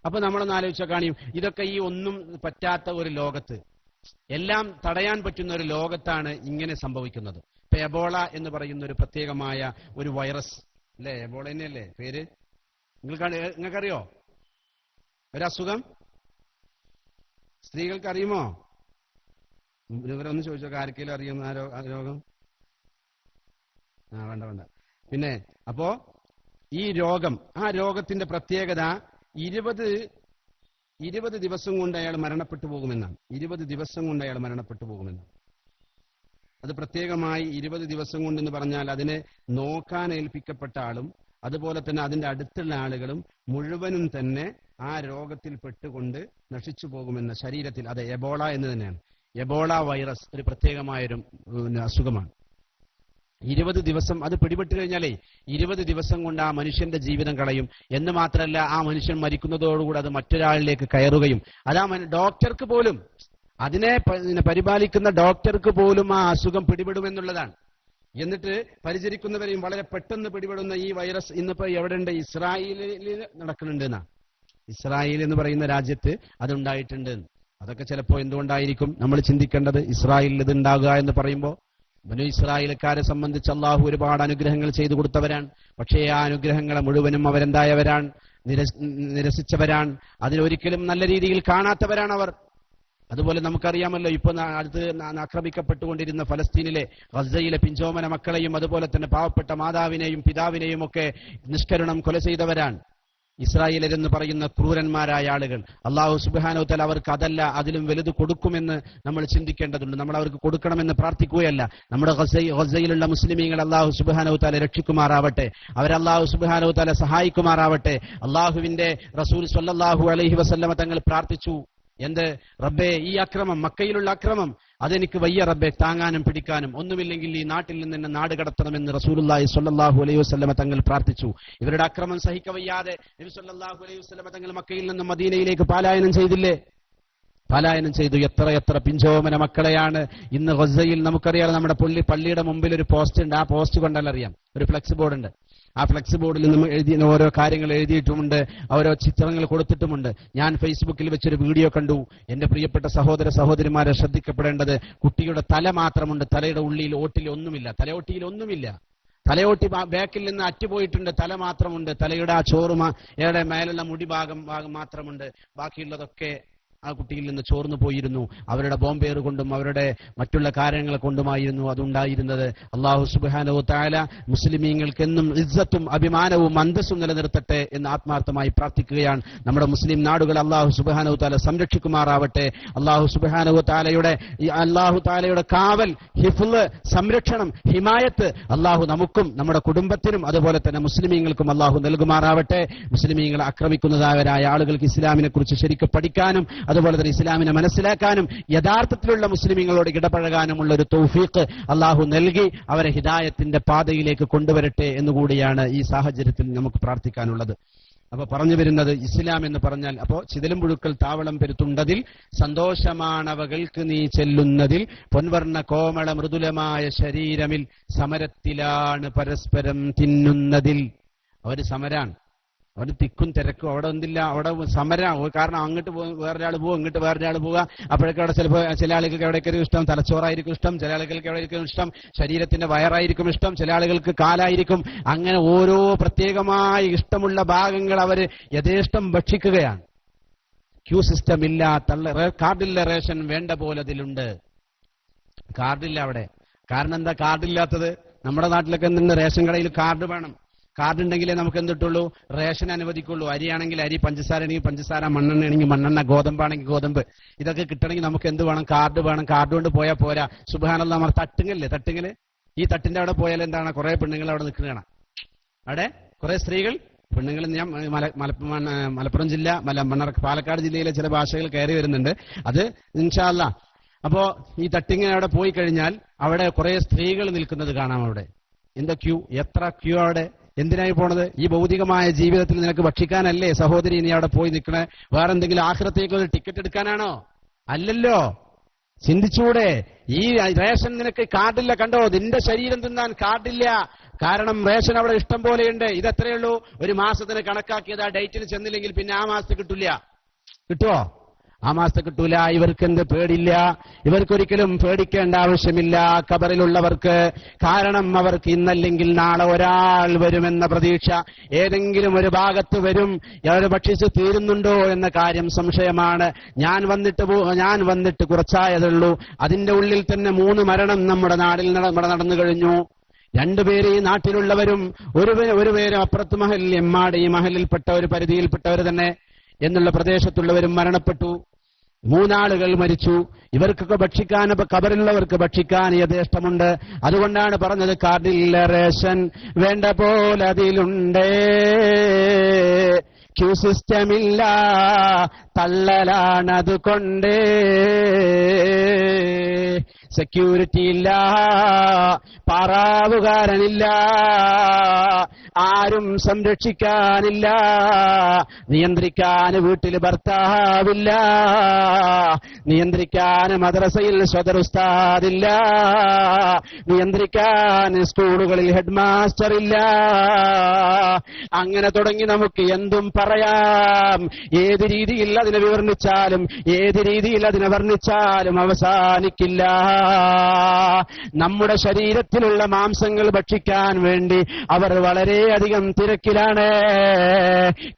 അപ്പൊ നമ്മളൊന്ന് ആലോചിച്ചാൽ കാണിയും, ഇതൊക്കെ ഈ ഒന്നും പറ്റാത്ത ഒരു ലോകത്ത്, എല്ലാം തടയാൻ പറ്റുന്ന ഒരു ലോകത്താണ് ഇങ്ങനെ സംഭവിക്കുന്നത്. ഇപ്പൊ എബോള എന്ന് പറയുന്ന ഒരു പ്രത്യേകമായ ഒരു വൈറസ് അല്ലേ? എബോള തന്നെയല്ലേ പേര്? നിങ്ങൾക്കറിയോ ഒരസുഖം? സ്ത്രീകൾക്ക് അറിയുമോ? ഇവരൊന്ന് ചോദിച്ചോ, ആർക്കെങ്കിലും അറിയുമോ ആ രോഗം? വേണ്ട. പിന്നെ അപ്പോ ഈ രോഗം, ആ രോഗത്തിന്റെ പ്രത്യേകത 20 ദിവസം കൊണ്ട് അയാൾ മരണപ്പെട്ടു പോകുമെന്നാണ്. 20 ദിവസം കൊണ്ട് അയാൾ മരണപ്പെട്ടു പോകുമെന്നാണ്. അത് പ്രത്യേകമായി 20 ദിവസം കൊണ്ടെന്ന് പറഞ്ഞാൽ അതിനെ നോക്കാൻ ഏൽപ്പിക്കപ്പെട്ട ആളും അതുപോലെ തന്നെ അതിന്റെ അടുത്തുള്ള ആളുകളും മുഴുവനും തന്നെ ആ രോഗത്തിൽ പെട്ടുകൊണ്ട് നശിച്ചു പോകുമെന്ന ശരീരത്തിൽ, അത് എബോള എന്ന് തന്നെയാണ്. എബോള വൈറസ് ഒരു പ്രത്യേകമായൊരു അസുഖമാണ്. 20 ദിവസം അത് പിടിപെട്ട് കഴിഞ്ഞാലേ 20 ദിവസം കൊണ്ട് ആ മനുഷ്യന്റെ ജീവിതം കളയും എന്ന് മാത്രമല്ല, ആ മനുഷ്യൻ മരിക്കുന്നതോടുകൂടി അത് മറ്റൊരാളിലേക്ക് കയറുകയും, അതാ ഡോക്ടർക്ക് പോലും, അതിനെ പരിപാലിക്കുന്ന ഡോക്ടർക്ക് പോലും ആ അസുഖം പിടിപെടുമെന്നുള്ളതാണ്. എന്നിട്ട് പരിചരിക്കുന്നവരെയും വളരെ പെട്ടെന്ന് പിടിപെടുന്ന ഈ വൈറസ് ഇന്നിപ്പോ എവിടെയുണ്ട്? ഇസ്രായേലിൽ നടക്കുന്നുണ്ട് എന്നാ. ഇസ്രായേൽ എന്ന് പറയുന്ന രാജ്യത്ത് അതുണ്ടായിട്ടുണ്ട്. അതൊക്കെ ചിലപ്പോ എന്തുകൊണ്ടായിരിക്കും നമ്മൾ ചിന്തിക്കേണ്ടത്. ഇസ്രായേലിൽ ഇത് ഉണ്ടാകുക എന്ന് പറയുമ്പോൾ ബനു ഇസ്രായേൽക്കാരെ സംബന്ധിച്ച് അള്ളാഹു ഒരുപാട് അനുഗ്രഹങ്ങൾ ചെയ്തു കൊടുത്തവരാണ്. പക്ഷേ ആ അനുഗ്രഹങ്ങളെ മുഴുവനും അവരെന്തായവരാണ്? നിരസിച്ചവരാണ്. അതിലൊരിക്കലും നല്ല രീതിയിൽ കാണാത്തവരാണ് അവർ. അതുപോലെ നമുക്കറിയാമല്ലോ, ഇപ്പൊ അടുത്ത് ആക്രമിക്കപ്പെട്ടുകൊണ്ടിരുന്ന ഫലസ്തീനിലെ ഗസയിലെ പിഞ്ചോമന മക്കളെയും അതുപോലെ തന്നെ പാവപ്പെട്ട മാതാവിനെയും പിതാവിനെയും ഒക്കെ നിഷ്കരുണം കൊല ചെയ്തവരാണ് ഇസ്രായേലരെന്ന് പറയുന്ന ക്രൂരന്മാരായ ആളുകൾ. അള്ളാഹു സുബ്ഹാനഹു വതആല അവർക്ക് അതല്ല, അതിലും വലുത് കൊടുക്കുമെന്ന് നമ്മൾ ചിന്തിക്കേണ്ടതുണ്ട്. നമ്മൾ അവർക്ക് കൊടുക്കണമെന്ന് പ്രാർത്ഥിക്കുകയല്ല. നമ്മുടെ ഗസയിലുള്ള മുസ്ലിമീങ്ങൾ അള്ളാഹു സുബ്ഹാനഹു വതആല രക്ഷിക്കുമാറാവട്ടെ, അവരല്ലാഹു സുബ്ഹാനഹു വതആല സഹായിക്കുമാറാവട്ടെ. അള്ളാഹുവിന്റെ റസൂൽ സ്വല്ലല്ലാഹു അലൈഹി വസല്ലമ തങ്ങൾ പ്രാർത്ഥിച്ചു, എന്ത്? റബ്ബേ, ഈ അക്രമം, മക്കയിലുള്ള അക്രമം, അതെനിക്ക് വയ്യ റബ്ബേ താങ്ങാനും പിടിക്കാനും, ഒന്നുമില്ലെങ്കിൽ ഈ നാട്ടിൽ നിന്ന് എന്നെ നാട് കടത്തണമെന്ന് റസൂലുള്ളാഹി സ്വല്ലല്ലാഹു അലൈഹി വസല്ലമ തങ്ങൾ പ്രാർത്ഥിച്ചു. ഇവരുടെ അക്രമം സഹിക്കവയ്യാതെ നബി സ്വല്ലല്ലാഹു അലൈഹി വസല്ലമ തങ്ങൾ മക്കയിൽ നിന്നും മദീനയിലേക്ക് പലായനം ചെയ്തില്ലേ? പലായനം ചെയ്തു. എത്ര പിഞ്ചോമന മക്കളെയാണ് ഇന്ന് ഗസയിൽ. നമുക്കറിയാം, നമ്മുടെ പള്ളിയുടെ മുമ്പിൽ ഒരു പോസ്റ്റ് ഉണ്ട്. ആ പോസ്റ്റ് കണ്ടാൽ അറിയാം, ഒരു ഫ്ലെക്സ് ബോർഡ് ഉണ്ട്. ആ ഫ്ലെക്സ് ബോർഡിൽ നിന്ന് എഴുതിയ ഓരോ കാര്യങ്ങൾ എഴുതിയിട്ടുമുണ്ട്, ഓരോ ചിത്രങ്ങൾ കൊടുത്തിട്ടുമുണ്ട്. ഞാൻ ഫേസ്ബുക്കിൽ വെച്ചൊരു വീഡിയോ കണ്ടു. എന്റെ പ്രിയപ്പെട്ട സഹോദര സഹോദരിമാരെ ശ്രദ്ധിക്കപ്പെടേണ്ടത്, കുട്ടിയുടെ തല മാത്രമുണ്ട്, തലയുടെ ഉള്ളിൽ ഓട്ടിൽ ഒന്നുമില്ല, തലയോട്ടിയിൽ ഒന്നുമില്ല. തലയോട്ടി ബാക്കിൽ നിന്ന് അറ്റുപോയിട്ടുണ്ട്, തല മാത്രമുണ്ട്. തലയുടെ ആ ചോറുയുടെ മേലുള്ള മുടി ഭാഗം മാത്രമുണ്ട്. ബാക്കിയുള്ളതൊക്കെ ആ കുട്ടിയിൽ നിന്ന് ചോർന്നു പോയിരുന്നു. അവരുടെ ബോംബേറ് കൊണ്ടും അവരുടെ മറ്റുള്ള കാര്യങ്ങൾ കൊണ്ടുമായിരുന്നു അതുണ്ടായിരുന്നത്. അല്ലാഹു സുബ്ഹാനഹു വതആല മുസ്ലിമീങ്ങൾക്ക് എന്നും ഇസ്സത്തും അഭിമാനവും അന്തസ്സും നിലനിർത്തട്ടെ എന്ന് ആത്മാർത്ഥമായി പ്രാർത്ഥിക്കുകയാണ്. നമ്മുടെ മുസ്ലിം നാടുകൾ അല്ലാഹു സുബ്ഹാനഹു വതആല സംരക്ഷിക്കുമാറാവട്ടെ. അല്ലാഹു സുബ്ഹാനഹു വതആലയുടെ കാവൽ, ഹിഫ്ള്, സംരക്ഷണം, ഹിമായത്ത് അല്ലാഹു നമുക്കും നമ്മുടെ കുടുംബത്തിനും അതുപോലെ തന്നെ മുസ്ലിമീങ്ങൾക്കും അല്ലാഹു നൽകുമാറാവട്ടെ. മുസ്ലിമീങ്ങളെ ആക്രമിക്കുന്നതായ ആളുകൾക്ക് ഇസ്ലാമിനെ കുറിച്ച് ശരിക്കും പഠിക്കാനും അതുപോലെ തന്നെ ഇസ്ലാമിനെ മനസ്സിലാക്കാനും യഥാർത്ഥത്തിലുള്ള മുസ്ലിമീങ്ങളോട് ഇടപഴകാനുമുള്ള ഒരു തൗഫീഖ് അല്ലാഹു നൽകി അവരെ ഹിദായത്തിന്റെ പാതയിലേക്ക് കൊണ്ടുവരട്ടെ എന്നുകൂടിയാണ് ഈ സാഹചര്യത്തിൽ നമുക്ക് പ്രാർത്ഥിക്കാനുള്ളത്. അപ്പൊ പറഞ്ഞു വരുന്നത്, ഇസ്ലാം എന്ന് പറഞ്ഞാൽ, അപ്പോ ചിതലും പുഴുക്കൾ താവളം പെരുത്തുണ്ടതിൽ സന്തോഷമാണവകൾക്ക് നീ ചെല്ലുന്നതിൽ പൊൻവർണ്ണ കോമള മൃദുലമായ ശരീരമിൽ സമരത്തിലാണ് പരസ്പരം തിന്നുന്നതിൽ. അവര് സമരാണ്, അവര് തിക്കും തിരക്കും. അവിടെ ഒന്നില്ല, അവിടെ സമരം. കാരണം അങ്ങോട്ട് വേറൊരാൾ പോവുക, ഇങ്ങോട്ട് വേറൊരാൾ പോവുക. അപ്പോഴൊക്കെ അവിടെ ചിലപ്പോൾ ചില ആളുകൾക്ക് എവിടേക്കൊരു ഇഷ്ടം ചോറായിരിക്കും ഇഷ്ടം, ചില ആളുകൾക്ക് എവിടെയൊക്കെ ഇഷ്ടം ശരീരത്തിന്റെ വയറായിരിക്കും ഇഷ്ടം, ചില ആളുകൾക്ക് കാലായിരിക്കും. അങ്ങനെ ഓരോ പ്രത്യേകമായി ഇഷ്ടമുള്ള ഭാഗങ്ങൾ അവർ യഥേഷ്ടം ഭക്ഷിക്കുകയാണ്. ക്യൂ സിസ്റ്റം ഇല്ല, കാർഡില്ല, റേഷൻ വേണ്ട പോലെ അതിലുണ്ട്. കാർഡില്ല അവിടെ. കാരണം എന്താ കാർഡില്ലാത്തത്? നമ്മുടെ നാട്ടിലൊക്കെ എന്തുണ്ട്? റേഷൻ കടയിൽ കാർഡ് വേണം. കാർഡ് ഉണ്ടെങ്കിലേ നമുക്ക് എന്തിട്ടുള്ളൂ? റേഷൻ അനുവദിക്കുള്ളൂ. അരിയാണെങ്കിൽ അരി, പഞ്ചസാര ആണെങ്കിൽ പഞ്ചസാര, മണ്ണെണ്ണ ആണെങ്കിൽ മണ്ണെണ്ണ, ഗോതമ്പാണെങ്കിൽ ഗോതമ്പ്. ഇതൊക്കെ കിട്ടണമെങ്കിൽ നമുക്ക് എന്ത് വേണം? കാർഡ് വേണം. കാർഡ് കൊണ്ട് പോയാൽ പോരാ. സുബ്ഹാനല്ലാഹ്, നമ്മൾ തട്ടുങ്ങല്, ഈ തട്ടിന്റെ അവിടെ പോയാൽ എന്താണ്? കുറെ പെണ്ണുങ്ങൾ അവിടെ നിൽക്കുകയാണ്. അവിടെ കുറെ സ്ത്രീകൾ, പെണ്ണുങ്ങൾ. ഞാൻ മലപ്പുറം ജില്ല, പാലക്കാട് ജില്ലയിലെ ചില ഭാഷകൾ കയറി വരുന്നുണ്ട്. അത് ഇൻഷാ അല്ലാഹ്. അപ്പോ ഈ തട്ടിങ്ങനെ അവിടെ പോയി കഴിഞ്ഞാൽ അവിടെ കുറെ സ്ത്രീകൾ നിൽക്കുന്നത് കാണാം. അവിടെ എന്താ ക്യൂ? എത്ര ക്യൂ അവിടെ? എന്തിനായി പോണത്? ഈ ഭൗതികമായ ജീവിതത്തിൽ നിനക്ക് ഭക്ഷിക്കാനല്ലേ സഹോദരി നീ അവിടെ പോയി നിൽക്കണേ? വേറെ എന്തെങ്കിലും ആഖിറത്തേക്ക് ഒരു ടിക്കറ്റ് എടുക്കാനാണോ? അല്ലല്ലോ. ചിന്തിച്ചൂടെ? ഈ റേഷൻ നിനക്ക് കാർഡില്ല, കണ്ടോ? നിന്റെ ശരീരം തിന്നാൻ കാർഡില്ല. കാരണം റേഷൻ അവിടെ ഇഷ്ടം പോലെയുണ്ട്. ഇതെത്രയുള്ളൂ? ഒരു മാസത്തിന് കണക്കാക്കിയത്. ആ ഡേറ്റിന് ചെന്നില്ലെങ്കിൽ പിന്നെ ആ മാസത്തിൽ കിട്ടില്ല. കിട്ടുമോ? ആ മാസത്തെ കിട്ടൂല. ഇവർക്ക് എന്ത് പേടില്ല? ഇവർക്കൊരിക്കലും പേടിക്കേണ്ട ആവശ്യമില്ല ഖബറിലുള്ളവർക്ക്. കാരണം അവർക്ക് ഇന്നല്ലെങ്കിൽ നാളെ ഒരാൾ വരുമെന്ന പ്രതീക്ഷ ഏതെങ്കിലും ഒരു ഭാഗത്ത് വരും. അവർ ഭക്ഷിച്ച് തീരുന്നുണ്ടോ എന്ന കാര്യം സംശയമാണ്. ഞാൻ വന്നിട്ട് കുറച്ചായതുള്ളൂ. അതിന്റെ ഉള്ളിൽ തന്നെ 3 മരണം നമ്മുടെ നാട്ടിൽ നടന്നു കഴിഞ്ഞു. 2 പേര് ഈ നാട്ടിലുള്ളവരും ഒരു പേര് അപ്പുറത്ത് മഹലിൽ, എമ്മാട് ഈ മഹലിൽപ്പെട്ട ഒരു പരിധിയിൽപ്പെട്ടവർ തന്നെ എന്നുള്ള പ്രദേശത്തുള്ളവരും മരണപ്പെട്ടു. 3 ആളുകൾ മരിച്ചു. ഇവർക്കൊക്കെ ഭക്ഷിക്കാൻ, ഖബറിലുള്ളവർക്ക് ഭക്ഷിക്കാൻ യഥേഷ്ടമുണ്ട്. അതുകൊണ്ടാണ് പറഞ്ഞത്, കാർഡില്ല റേഷൻ വേണ്ട പോലെ അതിലുണ്ടേ. ക്യൂ സിസ്റ്റമില്ല, തള്ളലാണതുകൊണ്ട്. സെക്യൂരിറ്റി ഇല്ല, പാറാവുകാരനില്ല, ആരും സംരക്ഷിക്കാനില്ല, നിയന്ത്രിക്കാൻ വീട്ടിൽ ഭർത്താവില്ല, നിയന്ത്രിക്കാൻ മദ്രസയിൽ സദർ ഉസ്താദില്ല, നിയന്ത്രിക്കാൻ സ്കൂളുകളിൽ ഹെഡ് മാസ്റ്റർ ഇല്ല. അങ്ങനെ തുടങ്ങി നമുക്ക് എന്തും പറയാം. ഏത് രീതിയിൽ അതിനെ വിവർണിച്ചാലും, ഏത് രീതിയിൽ അതിനെ വർണ്ണിച്ചാലും അവസാനിക്കില്ല. നമ്മുടെ ശരീരത്തിലുള്ള മാംസങ്ങൾ ഭക്ഷിക്കാൻ വേണ്ടി അവർ വളരെയധികം തിരക്കിലാണ്.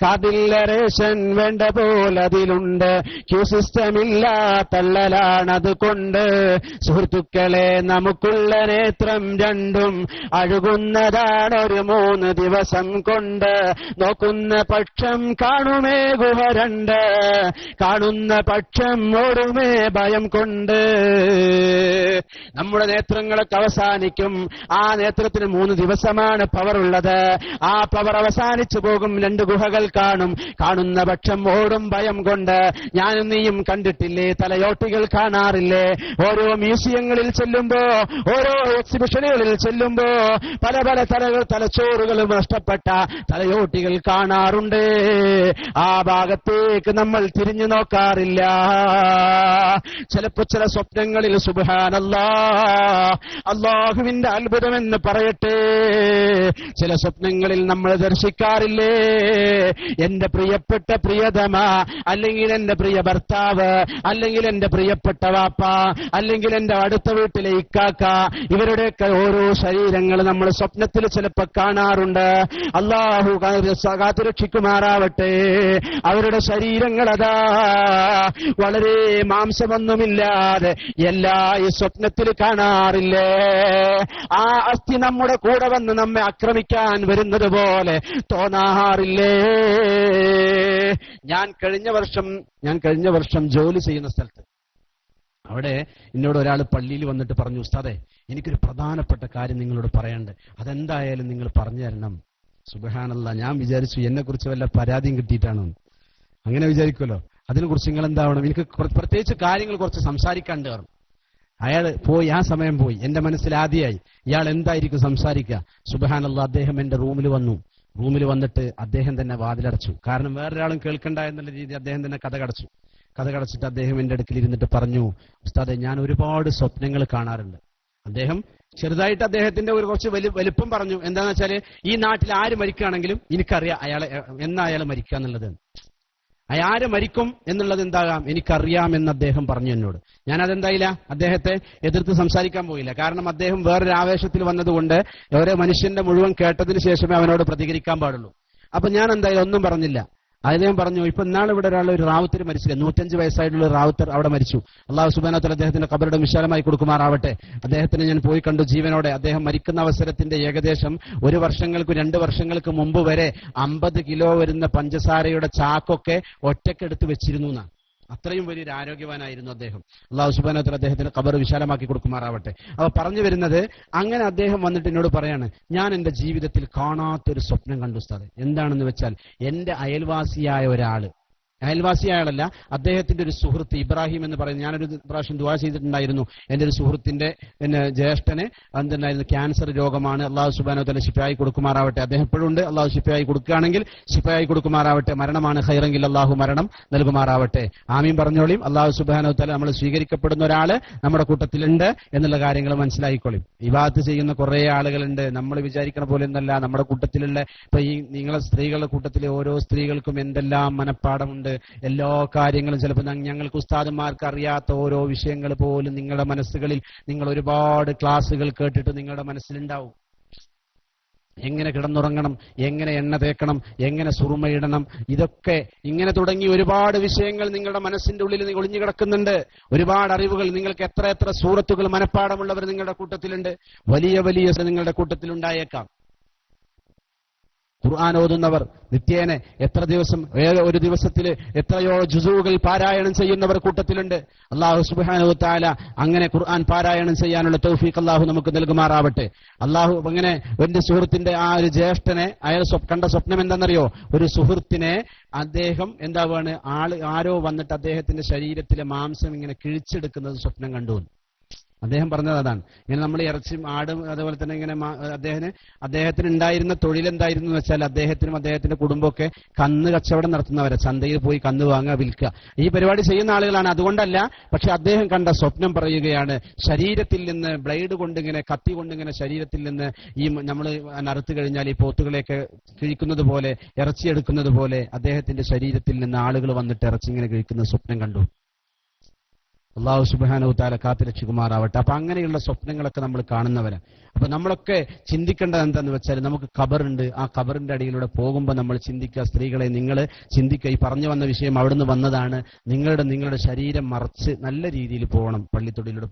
കാർഡിലെ റേഷൻ വേണ്ട പോലെ അതിലുണ്ട്, ക്യൂ സിസ്റ്റമില്ല, തള്ളലാണതുകൊണ്ട്. സുഹൃത്തുക്കളെ, നമുക്കുള്ള നേത്രം രണ്ടും അഴുകുന്നതാണ് ഒരു 3 ദിവസം കൊണ്ട്. നോക്കുന്ന പക്ഷം കാണുമേ ഗുഹ രണ്ട്, കാണുന്ന പക്ഷം ഓടുമേ ഭയം കൊണ്ട്. നമ്മുടെ നേത്രങ്ങളൊക്കെ അവസാനിക്കും. ആ നേത്രത്തിന് 3 ദിവസമാണ് പവർ ഉള്ളത്. ആ പവർ അവസാനിച്ചു പോകും. 2 ഗുഹകൾ കാണും. കാണുന്ന പക്ഷം ഓടും ഭയം കൊണ്ട്. ഞാനും നീയും കണ്ടിട്ടില്ലേ, തലയോട്ടികൾ കാണാറില്ലേ? ഓരോ മ്യൂസിയങ്ങളിൽ ചെല്ലുമ്പോ, ഓരോ എക്സിബിഷനുകളിൽ ചെല്ലുമ്പോ പല പല തലച്ചോറുകളും നഷ്ടപ്പെട്ട തലയോട്ടികൾ കാണാറുണ്ട്. ആ ഭാഗത്തേക്ക് നമ്മൾ തിരിഞ്ഞു നോക്കാറില്ല. ചിലപ്പോ ചില സ്വപ്നങ്ങളിൽ സുബ്ഹാനല്ലാഹ്, അല്ലാഹുവിന്റെ അത്ഭുതമെന്ന് പറയട്ടെ, ചില സ്വപ്നങ്ങളിൽ നമ്മൾ ദർശിക്കാറില്ലേ, എന്റെ പ്രിയപ്പെട്ട പ്രിയതമ, അല്ലെങ്കിൽ എന്റെ പ്രിയ ഭർത്താവ്, അല്ലെങ്കിൽ എന്റെ പ്രിയപ്പെട്ട വാപ്പ, അല്ലെങ്കിൽ എന്റെ അടുത്ത വീട്ടിലെ ഇക്കാക്ക, ഇവരുടെയൊക്കെ ഓരോ ശരീരങ്ങൾ നമ്മൾ സ്വപ്നത്തിൽ ചിലപ്പോൾ കാണാറുണ്ട്. അല്ലാഹു കാത്തുരക്ഷിക്കുമാറാവട്ടെ. അവരുടെ ശരീരങ്ങളതാ വളരെ മാംസമൊന്നുമില്ലാതെ എല്ലാ ഈ സ്വപ്നത്തിൽ കാണാറില്ലേ? ആ അസ്ഥി നമ്മുടെ കൂടെ വന്ന് നമ്മെ ആക്രമിക്കാൻ വരുന്നത് പോലെ തോന്നാറില്ലേ? ഞാൻ കഴിഞ്ഞ വർഷം ജോലി ചെയ്യുന്ന സ്ഥലത്ത്, അവിടെ എന്നോട് ഒരാൾ പള്ളിയിൽ വന്നിട്ട് പറഞ്ഞു, ഉസ്താദേ, എനിക്കൊരു പ്രധാനപ്പെട്ട കാര്യം നിങ്ങളോട് പറയാനുണ്ട്, അതെന്തായാലും നിങ്ങൾ പറഞ്ഞു തരണം. സുബ്ഹാനല്ലാഹ്, ഞാൻ വിചാരിച്ചു എന്നെക്കുറിച്ച് വല്ല പരാതിയും കിട്ടിയിട്ടാണോ. അങ്ങനെ വിചാരിക്കുമല്ലോ. അതിനെക്കുറിച്ച് നിങ്ങൾ എന്താവണം, എനിക്ക് പ്രത്യേകിച്ച് കാര്യങ്ങൾ കുറച്ച് സംസാരിക്കാണ്ട് പറഞ്ഞു. അയാൾ പോയി, ആ സമയം പോയി. എന്റെ മനസ്സിൽ ആദ്യമായി ഇയാൾ എന്തായിരിക്കും സംസാരിക്കുക. സുബ്ഹാനല്ലാഹ്, അദ്ദേഹം എന്റെ റൂമിൽ വന്നു. റൂമിൽ വന്നിട്ട് അദ്ദേഹം തന്നെ വാതിലടച്ചു. കാരണം വേറൊരാളും കേൾക്കണ്ട എന്നുള്ള രീതി അദ്ദേഹം തന്നെ കഥ കടച്ചിട്ട് അദ്ദേഹം എന്റെ അടുക്കൽ ഇരുന്നിട്ട് പറഞ്ഞു, ഉസ്താദെ, ഞാൻ ഒരുപാട് സ്വപ്നങ്ങൾ കാണാറുണ്ട്. അദ്ദേഹം ചെറുതായിട്ട് അദ്ദേഹത്തിന്റെ ഒരു കുറച്ച് വലുപ്പം പറഞ്ഞു. എന്താണെന്ന് വെച്ചാല്, ഈ നാട്ടിൽ ആര് മരിക്കുകയാണെങ്കിലും എനിക്കറിയാം അയാൾ മരിക്കുക എന്നുള്ളത്. ആര് മരിക്കും എന്നുള്ളത് എന്താകാം എനിക്കറിയാമെന്ന് അദ്ദേഹം പറഞ്ഞു എന്നോട്. ഞാൻ അതെന്തായില്ല, അദ്ദേഹത്തെ എതിർത്ത് സംസാരിക്കാൻ പോയില്ല. കാരണം അദ്ദേഹം വേറൊരു ആവേശത്തിൽ വന്നതുകൊണ്ട് ഓരോ മനുഷ്യന്റെ മുഴുവൻ കേട്ടതിന് ശേഷമേ അവനോട് പ്രതികരിക്കാൻ പാടുള്ളൂ. അപ്പൊ ഞാൻ എന്തായാലും ഒന്നും പറഞ്ഞില്ല. അദ്ദേഹം പറഞ്ഞു, ഇപ്പൊ ഇന്നാൾ ഇവിടെ ഒരു റാവുത്തർ മരിച്ചില്ല, 105 വയസ്സായിട്ടുള്ള റാവുത്തർ അവിടെ മരിച്ചു. അല്ലാഹു സുബ്ഹാനഹു വ തആല അദ്ദേഹത്തിന്റെ ഖബറിടം വിശാലമായി കൊടുക്കുമാറാവട്ടെ. അദ്ദേഹത്തിന് ഞാൻ പോയി കണ്ടു ജീവനോടെ. അദ്ദേഹം മരിക്കുന്ന അവസരത്തിന്റെ ഏകദേശം 2 വർഷങ്ങൾക്ക് മുമ്പ് വരെ 50 കിലോ വരുന്ന പഞ്ചസാരയുടെ ചാക്കൊക്കെ ഒറ്റക്കെടുത്ത് വെച്ചിരുന്നു എന്നാണ്. അത്രയും വലിയൊരു ആരോഗ്യവാനായിരുന്നു അദ്ദേഹം. അല്ലാഹു സുബ്ഹാനഹു വ തആല അദ്ദേഹത്തിന് ഖബർ വിശാലമാക്കി കൊടുക്കുമാറാവട്ടെ. അപ്പൊ പറഞ്ഞു വരുന്നത്, അങ്ങനെ അദ്ദേഹം വന്നിട്ട് എന്നോട് പറയാണ്, ഞാൻ എന്റെ ജീവിതത്തിൽ കാണാത്തൊരു സ്വപ്നം കണ്ടു ഉസ്താദേ. എന്താണെന്ന് വെച്ചാൽ, എന്റെ അയൽവാസിയായ ആളല്ല, അദ്ദേഹത്തിന്റെ ഒരു സുഹൃത്ത് ഇബ്രാഹിം എന്ന് പറയുന്നത്, ഞാനൊരു പ്രാവശ്യം ദുആ ചെയ്തിട്ടുണ്ടായിരുന്നു. എന്റെ ഒരു സുഹൃത്തിന്റെ ജ്യേഷ്ഠന് എന്തുണ്ടായിരുന്നു, ക്യാൻസർ രോഗമാണ്. അല്ലാഹു സുബ്ഹാനഹു വ തആല ശിഫയായി കൊടുക്കുമാറാവട്ടെ. അദ്ദേഹം എപ്പോഴും ഉണ്ട്. അല്ലാഹു ശിഫയായി കൊടുക്കുകയാണെങ്കിൽ ശിഫയായി കൊടുക്കുമാറാവട്ടെ. മരണമാണ് ഖൈറെങ്കിൽ അല്ലാഹു മരണം നൽകുമാറാവട്ടെ. ആമീൻ പറഞ്ഞോളിയും. അല്ലാഹു സുബ്ഹാനഹു വ തആല നമ്മൾ സ്വീകരിക്കപ്പെടുന്ന ഒരാള് നമ്മുടെ കൂട്ടത്തിലുണ്ട് എന്നുള്ള കാര്യങ്ങൾ മനസ്സിലായിക്കോളിയും. ഇബാദത്ത് ചെയ്യുന്ന കുറെ ആളുകളുണ്ട്, നമ്മൾ വിചാരിക്കണ പോലെ ഒന്നല്ല നമ്മുടെ കൂട്ടത്തിലുള്ള. ഇപ്പൊ ഈ നിങ്ങളെ സ്ത്രീകളുടെ കൂട്ടത്തിലെ ഓരോ സ്ത്രീകൾക്കും എന്തെല്ലാം മനഃപ്പാടമുണ്ട്, എല്ലാ കാര്യങ്ങളും. ചിലപ്പോൾ ഞങ്ങൾക്ക് ഉസ്താദന്മാർക്ക് അറിയാത്ത ഓരോ വിഷയങ്ങൾ പോലും നിങ്ങളുടെ മനസ്സുകളിൽ, നിങ്ങൾ ഒരുപാട് ക്ലാസ്സുകൾ കേട്ടിട്ട് നിങ്ങളുടെ മനസ്സിലുണ്ടാവും. എങ്ങനെ കിടന്നുറങ്ങണം, എങ്ങനെ എണ്ണ തേക്കണം, എങ്ങനെ സുറുമയിടണം, ഇതൊക്കെ ഇങ്ങനെ തുടങ്ങി ഒരുപാട് വിഷയങ്ങൾ നിങ്ങളുടെ മനസ്സിന്റെ ഉള്ളിൽ ഒളിഞ്ഞു കിടക്കുന്നുണ്ട്. ഒരുപാട് അറിവുകൾ. നിങ്ങൾക്ക് എത്ര സൂറത്തുകൾ മനഃപ്പാടമുള്ളവർ നിങ്ങളുടെ കൂട്ടത്തിലുണ്ട്. വലിയ നിങ്ങളുടെ കൂട്ടത്തിലുണ്ടായേക്കാം. ഖുർആൻ ഓതുന്നവർ, നിത്യേന എത്ര ദിവസം, ഒരു ദിവസത്തിൽ എത്രയോ ജുസുകൾ പാരായണം ചെയ്യുന്നവർ കൂട്ടത്തിലുണ്ട്. അല്ലാഹു സുബ്ഹാനഹു വ തആല അങ്ങനെ ഖുർആൻ പാരായണം ചെയ്യാനുള്ള തൗഫീഖ് അല്ലാഹു നമുക്ക് നൽകുമാറാവട്ടെ. അല്ലാഹു അങ്ങനെ എന്റെ സുഹൃത്തിന്റെ ആ ഒരു ജ്യേഷ്ഠനെ, അയാൾ കണ്ട സ്വപ്നം എന്താണെന്നറിയോ? ഒരു സുഹൃത്തിനെ അദ്ദേഹം എന്താവാണ്, ആരോ വന്നിട്ട് അദ്ദേഹത്തിന്റെ ശരീരത്തിലെ മാംസം ഇങ്ങനെ കിഴിച്ചെടുക്കുന്നത് സ്വപ്നം കണ്ടു. അദ്ദേഹം പറഞ്ഞത് അതാണ്. ഇങ്ങനെ നമ്മൾ ഇറച്ചിയും ആടും അതുപോലെ തന്നെ ഇങ്ങനെ അദ്ദേഹത്തിന് ഉണ്ടായിരുന്ന തൊഴിലെന്തായിരുന്നു എന്ന് വെച്ചാൽ അദ്ദേഹത്തിനും അദ്ദേഹത്തിന്റെ കുടുംബമൊക്കെ കന്ന് കച്ചവടം നടത്തുന്നവരെ, ചന്തയിൽ പോയി കന്ന് വാങ്ങുക, വിൽക്കുക, ഈ പരിപാടി ചെയ്യുന്ന ആളുകളാണ്. അതുകൊണ്ടല്ല, പക്ഷെ അദ്ദേഹം കണ്ട സ്വപ്നം പറയുകയാണ്, ശരീരത്തിൽ നിന്ന് ബ്ലേഡ് കൊണ്ടിങ്ങനെ, കത്തി കൊണ്ടിങ്ങനെ ശരീരത്തിൽ നിന്ന് ഈ നമ്മൾ അറുത്ത് കഴിഞ്ഞാൽ ഈ പോത്തുകളെയൊക്കെ കിഴിക്കുന്നത് പോലെ, ഇറച്ചിയെടുക്കുന്നത് പോലെ അദ്ദേഹത്തിന്റെ ശരീരത്തിൽ നിന്ന് ആളുകൾ വന്നിട്ട് ഇറച്ചി ഇങ്ങനെ കിഴിക്കുന്ന സ്വപ്നം കണ്ടു. അല്ലാഹു സുബ്ഹാനഹു വ തആല കാത്തുരക്ഷിക്കുമാറാവട്ടെ. അപ്പൊ അങ്ങനെയുള്ള സ്വപ്നങ്ങളൊക്കെ നമ്മൾ കാണുന്നവരാണ്. അപ്പൊ നമ്മളൊക്കെ ചിന്തിക്കേണ്ടത് എന്താന്ന് വെച്ചാൽ, നമുക്ക് ഖബറുണ്ട്. ആ ഖബറിന്റെ അടിയിലൂടെ പോകുമ്പോൾ നമ്മൾ ചിന്തിക്കുക, സ്ത്രീകളെ നിങ്ങൾ ചിന്തിക്കുക, ഈ പറഞ്ഞു വന്ന വിഷയം അവിടുന്ന് വന്നതാണ്. നിങ്ങളുടെ ശരീരം മറച്ച് നല്ല രീതിയിൽ പോകണം. പള്ളിത്തൊടിയിലൂടെ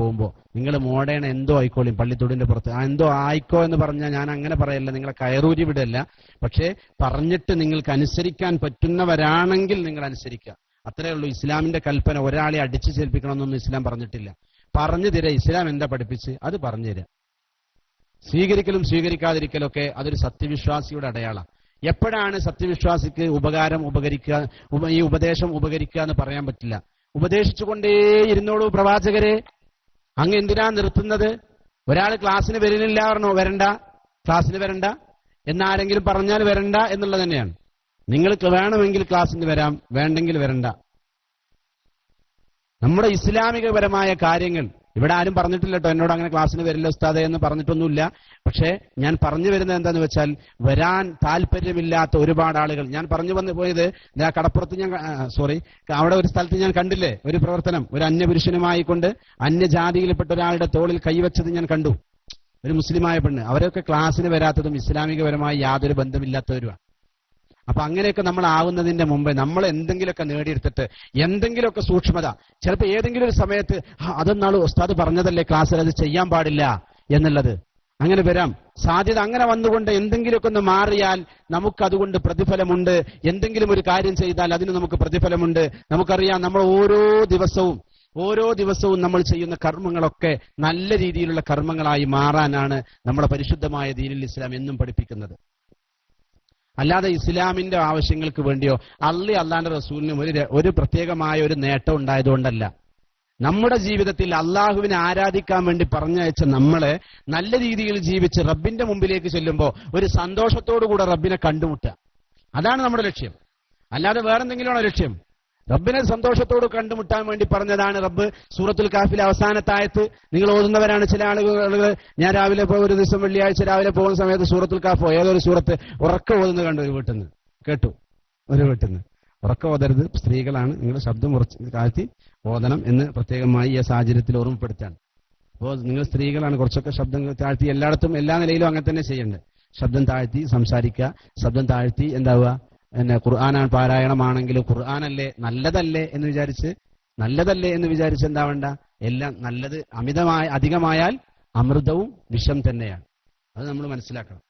പോകുമ്പോൾ നിങ്ങൾ മോഡേൺ എന്തോ ആയിക്കോളും, പള്ളിത്തൊടിന്റെ പുറത്ത് എന്തോ ആയിക്കോ എന്ന് പറഞ്ഞാൽ ഞാൻ അങ്ങനെ പറയല്ല, നിങ്ങളെ കയറൂരി വിടല്ല. പക്ഷേ പറഞ്ഞിട്ട് നിങ്ങൾക്ക് അനുസരിക്കാൻ പറ്റുന്നവരാണെങ്കിൽ നിങ്ങൾ അനുസരിക്കുക. അത്രയേ ഉള്ളൂ. ഇസ്ലാമിന്റെ കൽപ്പന ഒരാളെ അടിച്ചു ചേൽപ്പിക്കണമെന്നൊന്നും ഇസ്ലാം പറഞ്ഞിട്ടില്ല. പറഞ്ഞു തരാം ഇസ്ലാം എന്താ പഠിപ്പിച്ച് അത് പറഞ്ഞു തരാം. സ്വീകരിക്കലും സ്വീകരിക്കാതിരിക്കലൊക്കെ അതൊരു സത്യവിശ്വാസിയുടെ അടയാളം. എപ്പോഴാണ് സത്യവിശ്വാസിക്ക് ഈ ഉപദേശം ഉപകരിക്കുക എന്ന് പറയാൻ പറ്റില്ല. ഉപദേശിച്ചുകൊണ്ടേയിരുന്നോളൂ പ്രവാചകരെ. അങ്ങ് എന്തിനാ നിർത്തുന്നത്? ഒരാൾ ക്ലാസ്സിന് വരുന്നില്ല പറഞ്ഞോ, വരണ്ട, ക്ലാസ്സിന് വരണ്ട എന്നാരെങ്കിലും പറഞ്ഞാൽ വരണ്ട എന്നുള്ളത് തന്നെയാണ്. നിങ്ങൾക്ക് വേണമെങ്കിൽ ക്ലാസ്സിന് വരാം, വേണ്ടെങ്കിൽ വരണ്ട. നമ്മുടെ ഇസ്ലാമികപരമായ കാര്യങ്ങൾ ഇവിടെ ആരും പറഞ്ഞിട്ടില്ല കേട്ടോ, എന്നോട് അങ്ങനെ ക്ലാസ്സിന് വരില്ല ഉസ്താദെ എന്ന് പറഞ്ഞിട്ടൊന്നുമില്ല. പക്ഷേ ഞാൻ പറഞ്ഞു വരുന്നത് എന്താന്ന് വെച്ചാൽ, വരാൻ താല്പര്യമില്ലാത്ത ഒരുപാട് ആളുകൾ. ഞാൻ പറഞ്ഞു വന്നു പോയത് കടപ്പുറത്ത് അവിടെ ഒരു സ്ഥലത്ത് ഞാൻ കണ്ടില്ലേ ഒരു പ്രവർത്തനം, ഒരു അന്യപുരുഷനുമായി കൊണ്ട് അന്യജാതിയിൽപ്പെട്ട ഒരാളുടെ തോളിൽ കൈവച്ചത് ഞാൻ കണ്ടു. ഒരു മുസ്ലിമായ പെണ്ണ്. അവരൊക്കെ ക്ലാസ്സിന് വരാത്തതും ഇസ്ലാമികപരമായി യാതൊരു ബന്ധമില്ലാത്തവരുമാണ്. അപ്പൊ അങ്ങനെയൊക്കെ നമ്മൾ ആവുന്നതിന്റെ മുമ്പ് നമ്മൾ എന്തെങ്കിലുമൊക്കെ നേടിയെടുത്തിട്ട്, എന്തെങ്കിലുമൊക്കെ സൂക്ഷ്മത, ചിലപ്പോൾ ഏതെങ്കിലും ഒരു സമയത്ത് അതൊന്നാൾ ഉസ്താദ് പറഞ്ഞതല്ലേ ക്ലാസ്സിൽ, അത് ചെയ്യാൻ പാടില്ല എന്നുള്ളത് അങ്ങനെ വരാം സാധ്യത. അങ്ങനെ വന്നുകൊണ്ട് എന്തെങ്കിലുമൊക്കെ ഒന്ന് മാറിയാൽ നമുക്കതുകൊണ്ട് പ്രതിഫലമുണ്ട്. എന്തെങ്കിലും ഒരു കാര്യം ചെയ്താൽ അതിന് നമുക്ക് പ്രതിഫലമുണ്ട്. നമുക്കറിയാം, നമ്മൾ ഓരോ ദിവസവും നമ്മൾ ചെയ്യുന്ന കർമ്മങ്ങളൊക്കെ നല്ല രീതിയിലുള്ള കർമ്മങ്ങളായി മാറാനാണ് നമ്മുടെ പരിശുദ്ധമായ ദീനുൽ ഇസ്ലാം എന്നും പഠിപ്പിക്കുന്നത്. അല്ലാതെ ഇസ്ലാമിന്റെ ആവശ്യങ്ങൾക്ക് വേണ്ടിയോ അള്ളാന്റെ റസൂലിനും ഒരു പ്രത്യേകമായ ഒരു നേട്ടം ഉണ്ടായതുകൊണ്ടല്ല. നമ്മുടെ ജീവിതത്തിൽ അള്ളാഹുവിനെ ആരാധിക്കാൻ വേണ്ടി പറഞ്ഞയച്ച നമ്മളെ നല്ല രീതിയിൽ ജീവിച്ച് റബ്ബിന്റെ മുമ്പിലേക്ക് ചെല്ലുമ്പോൾ ഒരു സന്തോഷത്തോടുകൂടെ റബ്ബിനെ കണ്ടുമുട്ടുക, അതാണ് നമ്മുടെ ലക്ഷ്യം. അല്ലാതെ വേറെന്തെങ്കിലുമാണോ ലക്ഷ്യം? റബ്ബിനെ സന്തോഷത്തോട് കണ്ടുമുട്ടാൻ വേണ്ടി പറഞ്ഞതാണ് റബ്ബ് സൂറത്തുൽ കാഫിലെ അവസാനത്തെ ആയത്ത്. നിങ്ങൾ ഓതുന്നവരാണ് ചില ആളുകൾ. ഞാൻ രാവിലെ ഒരു ദിവസം വെള്ളിയാഴ്ച രാവിലെ പോകുന്ന സമയത്ത് സൂറത്തുൽ കാഫോ ഏതൊരു സൂറത്ത് ഉറക്കം ഓതുന്നത് കണ്ടു. ഒരു വീട്ടിൽ നിന്ന് കേട്ടു, ഒരു വീട്ടിൽ നിന്ന്. ഉറക്കം ഓതരുത്, സ്ത്രീകളാണ്, നിങ്ങൾ ശബ്ദം കുറച്ച് താഴ്ത്തി ഓതണം എന്ന് പ്രത്യേകമായി ഈ സാഹചര്യത്തിൽ ഓർമ്മപ്പെടുത്താണ്. അപ്പോൾ നിങ്ങൾ സ്ത്രീകളാണ്, കുറച്ചൊക്കെ ശബ്ദം താഴ്ത്തി, എല്ലായിടത്തും എല്ലാ നിലയിലും അങ്ങനെ തന്നെ ചെയ്യേണ്ടത്. ശബ്ദം താഴ്ത്തി സംസാരിക്കുക, ശബ്ദം താഴ്ത്തി എന്താവുക, ഖുർആനാണ് പാരായണമാണെങ്കിലും ഖുർആനല്ലേ നല്ലതല്ലേ എന്ന് വിചാരിച്ച് എന്താവണ്ട, എല്ലാം നല്ലത് അധികമായാൽ അമൃതവും വിഷം തന്നെയാണ്. അത് നമ്മൾ മനസ്സിലാക്കണം.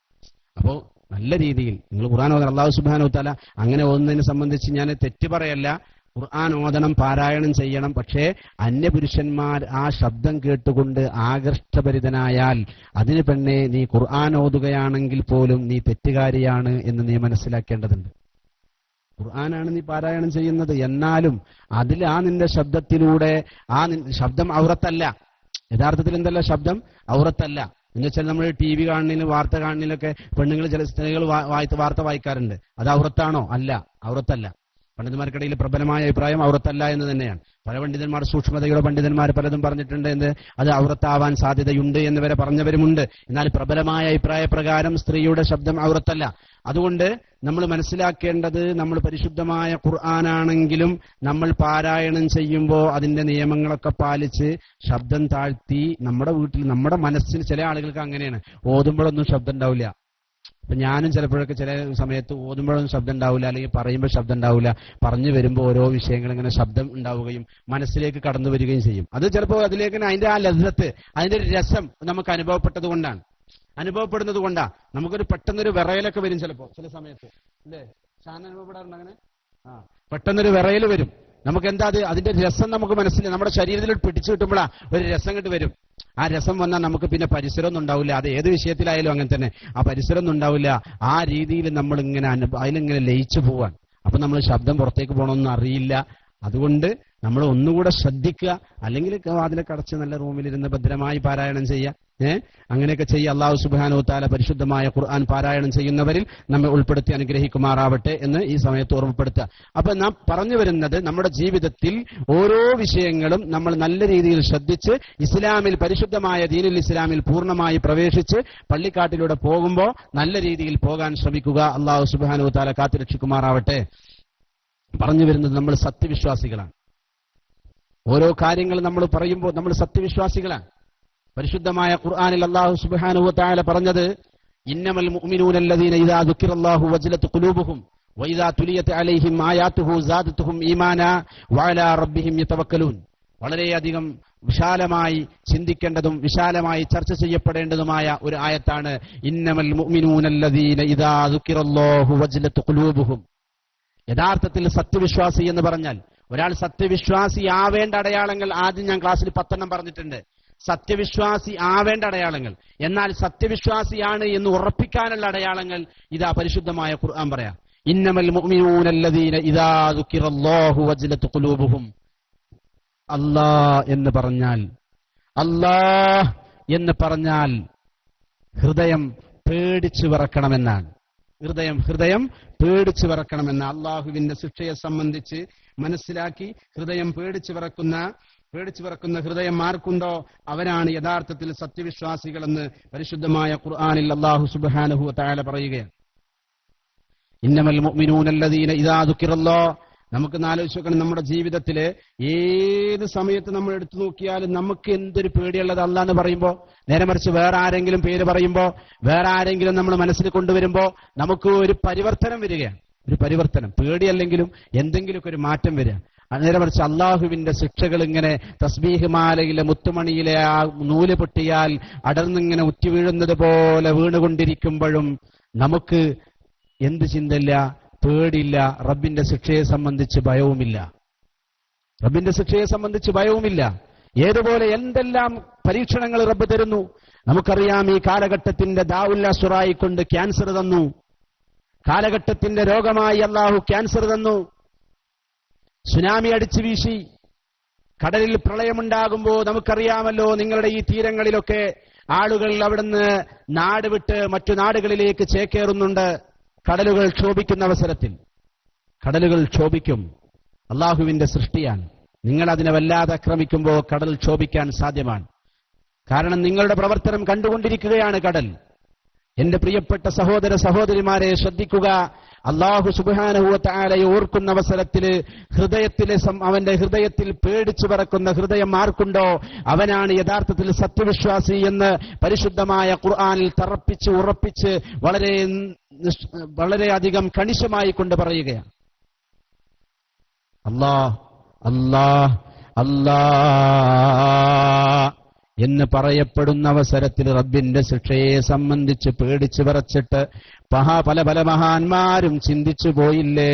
അപ്പോൾ നല്ല രീതിയിൽ നിങ്ങൾ ഖുർആൻ ഓതണം. അല്ലാഹു സുബ്ഹാനഹു വ തആല അങ്ങനെ ഓതുന്നതിനെ സംബന്ധിച്ച് ഞാൻ തെറ്റ് പറയല്ല. ഖുർആൻ ഓതണം, പാരായണം ചെയ്യണം. പക്ഷേ അന്യപുരുഷന്മാർ ആ ശബ്ദം കേട്ടുകൊണ്ട് ആകർഷ്ടഭരിതനായാൽ അതിന് പെണ്ണെ നീ ഖുർആൻ ഓതുകയാണെങ്കിൽ പോലും നീ തെറ്റുകാരിയാണ് എന്ന് നീ മനസ്സിലാക്കേണ്ടതുണ്ട്. ഖുർആനാണ് നീ പാരായണം ചെയ്യുന്നത്, എന്നാലും അതിൽ നിന്റെ ശബ്ദത്തിലൂടെ ശബ്ദം ഔറത്തല്ല. യഥാർത്ഥത്തിൽ എന്തല്ല ശബ്ദം ഔറത്തല്ല എന്ന് വെച്ചാൽ നമ്മൾ TV കാണുന്നതിലും വാർത്ത കാണുന്നതിലൊക്കെ പെണ്ണുങ്ങൾ, ചില സ്ത്രീകൾ വാർത്ത വായിക്കാറുണ്ട്. അത് ഔറത്താണോ? അല്ല, ഔറത്തല്ല. പണ്ഡിതന്മാർക്കിടയിൽ പ്രബലമായ അഭിപ്രായം ഔറത്തല്ല എന്ന് തന്നെയാണ്. പല പണ്ഡിതന്മാർ, സൂക്ഷ്മതയുടെ പണ്ഡിതന്മാർ പലതും പറഞ്ഞിട്ടുണ്ട്. അത് ഔറത്താവാൻ സാധ്യതയുണ്ട് എന്ന് വരെ പറഞ്ഞവരുമുണ്ട്. എന്നാൽ പ്രബലമായ അഭിപ്രായ പ്രകാരം സ്ത്രീയുടെ ശബ്ദം ഔറത്തല്ല. അതുകൊണ്ട് നമ്മൾ മനസ്സിലാക്കേണ്ടത്, നമ്മൾ പരിശുദ്ധമായ ഖുർആനാണെങ്കിലും നമ്മൾ പാരായണം ചെയ്യുമ്പോൾ അതിന്റെ നിയമങ്ങളൊക്കെ പാലിച്ച് ശബ്ദം താഴ്ത്തി നമ്മുടെ വീട്ടിൽ, നമ്മുടെ മനസ്സിൽ, ചില ആളുകൾക്ക് അങ്ങനെയാണ്, ഓതുമ്പോഴൊന്നും ശബ്ദം ഉണ്ടാവില്ല. അപ്പൊ ഞാനും ചിലപ്പോഴൊക്കെ ചില സമയത്ത് ഓതുമ്പോഴൊന്നും ശബ്ദം ഉണ്ടാവില്ല, അല്ലെങ്കിൽ പറയുമ്പോൾ ശബ്ദം ഉണ്ടാവില്ല. പറഞ്ഞു വരുമ്പോൾ ഓരോ വിഷയങ്ങൾ ഇങ്ങനെ ശബ്ദം ഉണ്ടാവുകയും മനസ്സിലേക്ക് കടന്നു വരികയും ചെയ്യും. അത് ചിലപ്പോൾ അതിലേക്ക് അതിന്റെ ആ ലദ്ദത്ത്, അതിന്റെ രസം നമുക്ക് അനുഭവപ്പെട്ടത് കൊണ്ടാണ്. അനുഭവപ്പെടുന്നത് കൊണ്ടാ നമുക്കൊരു പെട്ടെന്നൊരു വിറയലൊക്കെ വരും ചിലപ്പോ ചില സമയത്ത് അല്ലേ? ഷാൻ അനുഭവപ്പെടാറുണ്ട് അങ്ങനെ? പെട്ടെന്നൊരു വിറയൽ വരും. നമുക്ക് എന്താ അതിന്റെ രസം നമുക്ക് മനസ്സിൽ നമ്മുടെ ശരീരത്തിൽ പിടിച്ചു കിട്ടുമ്പോഴാ ഒരു രസം കിട്ട് വരും. ആ രസം വന്നാൽ നമുക്ക് പിന്നെ പരിസരമൊന്നും ഉണ്ടാവില്ല. അത് ഏത് വിഷയത്തിലായാലും അങ്ങനെ തന്നെ. ആ പരിസരമൊന്നും ഉണ്ടാവില്ല. ആ രീതിയിൽ നമ്മൾ ഇങ്ങനെ അതിലിങ്ങനെ ലയിച്ചു പോവാൻ. അപ്പൊ നമ്മൾ ശബ്ദം പുറത്തേക്ക് പോകണമെന്ന് അറിയില്ല. അതുകൊണ്ട് നമ്മൾ ഒന്നുകൂടെ ശ്രദ്ധിക്കുക. അല്ലെങ്കിൽ വാതിലൊക്കെ അടച്ച് നല്ല റൂമിലിരുന്ന് ഭദ്രമായി പാരായണം ചെയ്യുക. അങ്ങനെയൊക്കെ ചെയ്യുക. അല്ലാഹു സുബ്ഹാനഹു വ തആല പരിശുദ്ധമായ ഖുർആൻ പാരായണം ചെയ്യുന്നവരിൽ നമ്മെ ഉൾപ്പെടുത്തി അനുഗ്രഹിക്കുമാറാവട്ടെ എന്ന് ഈ സമയത്ത് ഓർമ്മപ്പെടുത്തുക. അപ്പൊ നാം പറഞ്ഞു വരുന്നത്, നമ്മുടെ ജീവിതത്തിൽ ഓരോ വിഷയങ്ങളും നമ്മൾ നല്ല രീതിയിൽ ശ്രദ്ധിച്ച് ഇസ്ലാമിൽ, പരിശുദ്ധമായ ദീനുൽ ഇസ്ലാമിൽ പൂർണ്ണമായി പ്രവേശിച്ച് പള്ളിക്കാട്ടിലൂടെ പോകുമ്പോൾ നല്ല രീതിയിൽ പോകാൻ ശ്രമിക്കുക. അല്ലാഹു സുബ്ഹാനഹു വ തആല കാത്തുരക്ഷിക്കുമാറാവട്ടെ. പറഞ്ഞു വരുന്നത്, നമ്മൾ സത്യവിശ്വാസികളാണ്. ഓരോ കാര്യങ്ങൾ നമ്മൾ പറയുമ്പോൾ നമ്മൾ സത്യവിശ്വാസികളാണ്. പരിശുദ്ധമായ ഖുർആനിൽ അല്ലാഹു സുബ്ഹാനഹു വ തആല പറഞ്ഞത്, ഇന്നമൽ മുഅ്മിനൂന അല്ലദീന ഇദാ ദുക്കിറല്ലാഹു വജലത് ഖുലൂബുഹും വഇദാ തുലിയത് അലൈഹിം ആയാതുഹു സാദത്തുഹും ഈമാനാ വഅലാ റബ്ബിഹിം യതവക്കലൂൻ. വളരെയധികം വിശാലമായി ചിന്തിക്കേണ്ടതും വിശാലമായി ചർച്ച ചെയ്യപ്പെടേണ്ടതുമായ ഒരു ആയത്താണ് ഇന്നമൽ മുഅ്മിനൂന അല്ലദീന ഇദാ ദുക്കിറല്ലാഹു വജലത് ഖുലൂബുഹും. യഥാർത്ഥത്തിൽ സത്യവിശ്വാസി എന്ന് പറഞ്ഞാൽ, ഒരാൾ സത്യവിശ്വാസി ആവേണ്ട അടയാളങ്ങൾ ആദ്യം ഞാൻ ക്ലാസ്സിൽ 10 പറഞ്ഞിട്ടുണ്ട്. സത്യവിശ്വാസി ആവേണ്ട അടയാളങ്ങൾ. എന്നാൽ സത്യവിശ്വാസിയാണ് എന്ന് ഉറപ്പിക്കാനുള്ള അടയാളങ്ങൾ ഇതാ പരിശുദ്ധമായ ഖുർആൻ പറയാം. ഇന്നമൽ മുഅ്മിനൂന അല്ലദീന ഇദാ ദുക്കിറല്ലാഹു വജലത് ഖുലൂബുഹും. അല്ലാഹ് എന്ന് പറഞ്ഞാൽ ഹൃദയം പേടിച്ചു വിറക്കണമെന്നാണ്. ഹൃദയം പേടിച്ചു വിറക്കണമെന്ന അള്ളാഹുവിന്റെ ശിക്ഷയെ സംബന്ധിച്ച് മനസ്സിലാക്കി ഹൃദയം പേടിച്ചു വിറക്കുന്ന ഹൃദയം ആർക്കുണ്ടോ അവരാണ് യഥാർത്ഥത്തിൽ സത്യവിശ്വാസികളെന്ന് പരിശുദ്ധമായ ഖുർആനിൽ അല്ലാഹു സുബ്ഹാനഹു വ തആല പറയുകയാണ്. ഇന്നമൽ മുഅ്മിനൂന അല്ലദീന ഇദാ ദുക്കിറല്ലാഹ്. നമുക്ക് ആലോചിച്ച് നോക്കണം, നമ്മുടെ ജീവിതത്തില് ഏത് സമയത്ത് നമ്മൾ എടുത്തു നോക്കിയാലും നമുക്ക് എന്തൊരു പേടിയുള്ളത് അല്ലാഹ് എന്ന് പറയുമ്പോ. നേരെ മറിച്ച് വേറെ ആരെങ്കിലും പേര് പറയുമ്പോ, വേറെ ആരെങ്കിലും നമ്മൾ മനസ്സിൽ കൊണ്ടുവരുമ്പോ നമുക്ക് ഒരു പരിവർത്തനം വരികയാണ്. ഒരു പരിവർത്തനം, പേടിയല്ലെങ്കിലും എന്തെങ്കിലുമൊക്കെ ഒരു മാറ്റം വരിക. നേരെ മറിച്ച് അള്ളാഹുവിന്റെ ശിക്ഷകൾ ഇങ്ങനെ തസ്ബീഹ് മാലയിലെ മുത്തുമണിയിലെ ആ നൂല് പൊട്ടിയാൽ അടർന്നിങ്ങനെ ഉറ്റി വീഴുന്നത് പോലെ വീണുകൊണ്ടിരിക്കുമ്പോഴും നമുക്ക് എന്ത് ചിന്തയില്ല, പേടിയില്ല. റബ്ബിന്റെ ശിക്ഷയെ സംബന്ധിച്ച് ഭയവുമില്ല. ഏതുപോലെ എന്തെല്ലാം പരീക്ഷണങ്ങൾ റബ്ബ് തരുന്നു. നമുക്കറിയാം, ഈ കാലഘട്ടത്തിന്റെ ദാഉൽ അസ്റായി കൊണ്ട് ക്യാൻസർ തന്നു. കാലഘട്ടത്തിന്റെ രോഗമായി അല്ലാഹു ക്യാൻസർ തന്നു. സുനാമി അടിച്ചു വീശി. കടലിൽ പ്രളയമുണ്ടാകുമ്പോൾ നമുക്കറിയാമല്ലോ, നിങ്ങളുടെ ഈ തീരങ്ങളിലൊക്കെ ആളുകൾ അവിടുന്ന് നാട് വിട്ട് മറ്റു നാടുകളിലേക്ക് ചേക്കേറുന്നുണ്ട്. കടലുകൾ ക്ഷോഭിക്കുന്ന അവസരത്തിൽ. കടലുകൾ ക്ഷോഭിക്കും. അള്ളാഹുവിന്റെ സൃഷ്ടിയാണ്. നിങ്ങൾ അതിനെ വല്ലാതെ ആക്രമിക്കുമ്പോൾ കടൽ ക്ഷോഭിക്കാൻ സാധ്യമാണ്. കാരണം നിങ്ങളുടെ പ്രവർത്തനം കണ്ടുകൊണ്ടിരിക്കുകയാണ് കടൽ. എന്റെ പ്രിയപ്പെട്ട സഹോദര സഹോദരിമാരെ, ശ്രദ്ധിക്കുക. അല്ലാഹു സുബ്ഹാനഹു വ തആലയെ ഓർക്കുന്ന അവസരത്തിൽ അവന്റെ ഹൃദയത്തിൽ പേടിച്ചു പറക്കുന്ന ഹൃദയം ആർക്കുണ്ടോ അവനാണ് യഥാർത്ഥത്തിൽ സത്യവിശ്വാസി എന്ന് പരിശുദ്ധമായ ഖുർആനിൽ തറപ്പിച്ച് ഉറപ്പിച്ച് വളരെയധികം കണിശമായി കൊണ്ട് പറയുകയാണ്. അല്ലാഹ് എന്ന് പറയപ്പെടുന്ന അവസരത്തിൽ റബ്ബിന്റെ ശിക്ഷയെ സംബന്ധിച്ച് പേടിച്ചു വിറച്ചിട്ട് പല മഹാന്മാരും ചിന്തിച്ചു പോയില്ലേ,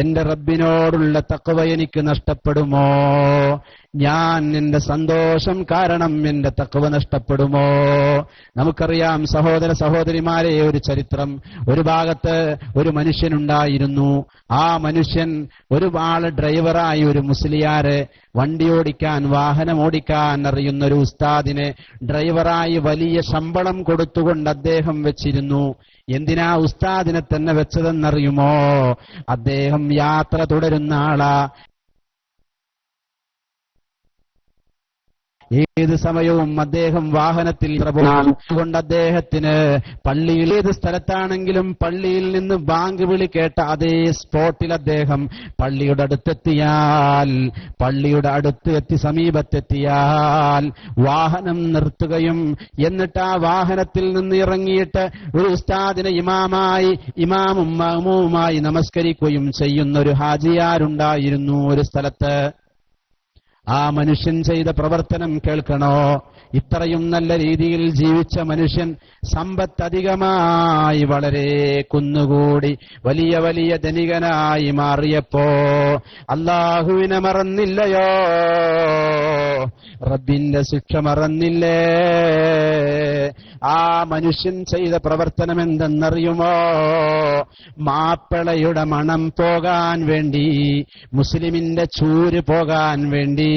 എന്റെ റബ്ബിനോടുള്ള തഖ്വ എനിക്ക് നഷ്ടപ്പെടുമോ? ഞാൻ എന്റെ സന്തോഷം കാരണം എന്റെ തഖ്വ നഷ്ടപ്പെടുമോ? നമുക്കറിയാം സഹോദര സഹോദരിമാരെ, ഒരു ചരിത്രം. ഒരു ഭാഗത്ത് ഒരു മനുഷ്യനുണ്ടായിരുന്നു. ആ മനുഷ്യൻ ആള് ഡ്രൈവറായി ഒരു മുസ്ലിയാര്, വണ്ടി ഓടിക്കാൻ വാഹനം ഓടിക്കാൻ അറിയുന്ന ഒരു ഉസ്താദിനെ ഡ്രൈവറായി വലിയ ശമ്പളം കൊടുത്തുകൊണ്ട് അദ്ദേഹം വെച്ചിരുന്നു. എന്തിനാ ഉസ്താദിനെ തന്നെ വെച്ചതെന്നറിയുമോ? അദ്ദേഹം യാത്ര തുടരുന്ന ആളാ. ഏത് സമയവും അദ്ദേഹം വാഹനത്തിൽ കൊണ്ട് അദ്ദേഹത്തിന് പള്ളിയിൽ ഏത് സ്ഥലത്താണെങ്കിലും പള്ളിയിൽ നിന്ന് ബാങ്ക് വിളി കേട്ട അതേ സ്പോട്ടിൽ അദ്ദേഹം പള്ളിയുടെ അടുത്ത് സമീപത്തെത്തിയാൽ വാഹനം നിർത്തുകയും എന്നിട്ട് ആ വാഹനത്തിൽ നിന്ന് ഇറങ്ങിയിട്ട് ഒരു ഉസ്താദിനെ ഇമാമും മഅ്മൂമായി നമസ്കരിക്കുകയും ചെയ്യുന്ന ഒരു ഹാജിയാരുണ്ടായിരുന്നു ഒരു സ്ഥലത്ത്. ആ മനുഷ്യൻ ചെയ്ത പ്രവർത്തനം കേൾക്കണോ? ഇത്രയും നല്ല രീതിയിൽ ജീവിച്ച മനുഷ്യൻ സമ്പത്തധികമായി വളരെ കുന്നുകൂടി വലിയ വലിയ ധനികനായി മാറിയപ്പോ അല്ലാഹുവിനെ മറന്നില്ലയോ? റബ്ബിന്റെ ശിക്ഷ മറന്നില്ലേ? ആ മനുഷ്യൻ ചെയ്ത പ്രവർത്തനം എന്തെന്നറിയുമോ? മാപ്പിളയുടെ മണം പോകാൻ വേണ്ടി, മുസ്ലിമിന്റെ ചൂര് പോകാൻ വേണ്ടി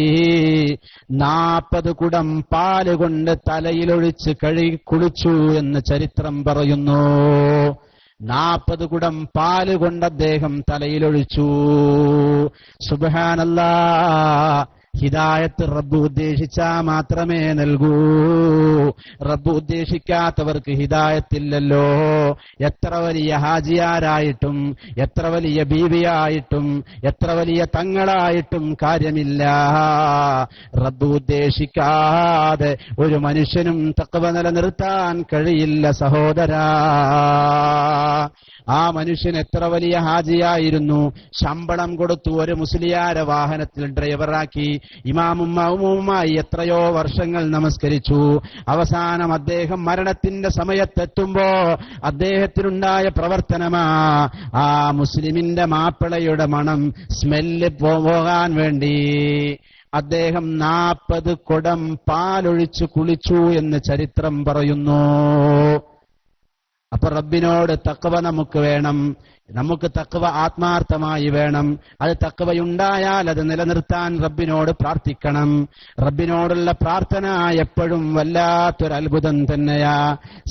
40 കുടം പാല് കൊണ്ട് തലയിലൊഴിച്ച് കുളിച്ചു എന്ന് ചരിത്രം പറയുന്നു. 40 കുടം പാല് കൊണ്ട് അദ്ദേഹം തലയിലൊഴിച്ചു. സുബ്ഹാനല്ലാഹ്. ഹിദായത്ത് റബ്ബ് ഉദ്ദേശിച്ചാ മാത്രമേ നൽകൂ. റബ്ബ് ഉദ്ദേശിക്കാത്തവർക്ക് ഹിദായത്തില്ലല്ലോ. എത്ര വലിയ ഹാജിയാരായിട്ടും, എത്ര വലിയ ബീവിയായിട്ടും, എത്ര വലിയ തങ്ങളായിട്ടും കാര്യമില്ല. റബ്ബ് ഉദ്ദേശിക്കാതെ ഒരു മനുഷ്യനും തഖ്വ നിലനിർത്താൻ കഴിയില്ല സഹോദരാ. ആ മനുഷ്യൻ എത്ര വലിയ ഹാജിയായിരുന്നു. ശമ്പളം കൊടുത്തു ഒരു മുസ്ലിയാരെ വാഹനത്തിൽ ഡ്രൈവറാക്കി ഇമാമും മഅ്മൂമുമായി എത്രയോ വർഷങ്ങൾ നമസ്കരിച്ചു. അവസാനം അദ്ദേഹം മരണത്തിന്റെ സമയത്തെത്തുമ്പോ അദ്ദേഹത്തിനുണ്ടായ പ്രവർത്തനമാ ആ മുസ്ലിമിന്റെ മാപ്പിളയുടെ മണം സ്മെല്ല് പോകാൻ വേണ്ടി അദ്ദേഹം 40 കുടം പാലൊഴിച്ചു കുളിച്ചു എന്ന് ചരിത്രം പറയുന്നു. അപ്പൊ റബ്ബിനോട് തഖ്വ നമുക്ക് വേണം. നമുക്ക് തഖ്വ ആത്മാർത്ഥമായി വേണം. അത് തഖ്വയുണ്ടായാൽ അത് നിലനിർത്താൻ റബ്ബിനോട് പ്രാർത്ഥിക്കണം. റബ്ബിനോടുള്ള പ്രാർത്ഥന എപ്പോഴും വല്ലാത്തൊരു അത്ഭുതം തന്നെയാ.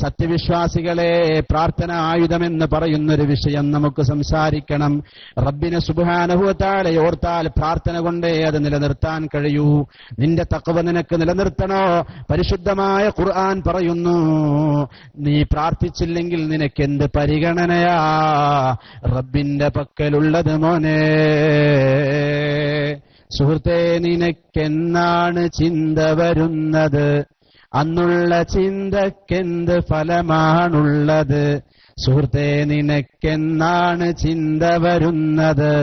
സത്യവിശ്വാസികളെ, പ്രാർത്ഥന ആയുധമെന്ന് പറയുന്നൊരു വിഷയം നമുക്ക് സംസാരിക്കണം. റബ്ബിനെ സുബ്ഹാനഹു വ തആല ഓർത്താൽ പ്രാർത്ഥന കൊണ്ടേ അത് നിലനിർത്താൻ കഴിയൂ. നിന്റെ തഖ്വ നിനക്ക് നിലനിർത്തണോ? പരിശുദ്ധമായ ഖുർആൻ പറയുന്നു, നീ പ്രാർത്ഥിച്ചില്ലെങ്കിൽ നിനക്കെന്ത് പരിഗണനയാ റബ്ബിന്റെ പക്കലുള്ളത് മോനെ. സുഹൃത്തേ, നിനക്കെന്നാണ് ചിന്ത വരുന്നത്? അന്നുള്ള ചിന്തക്കെന്ത് ഫലമാണുള്ളത്? സുഹൃത്തേ, നിനക്കെന്നാണ് ചിന്ത വരുന്നത്?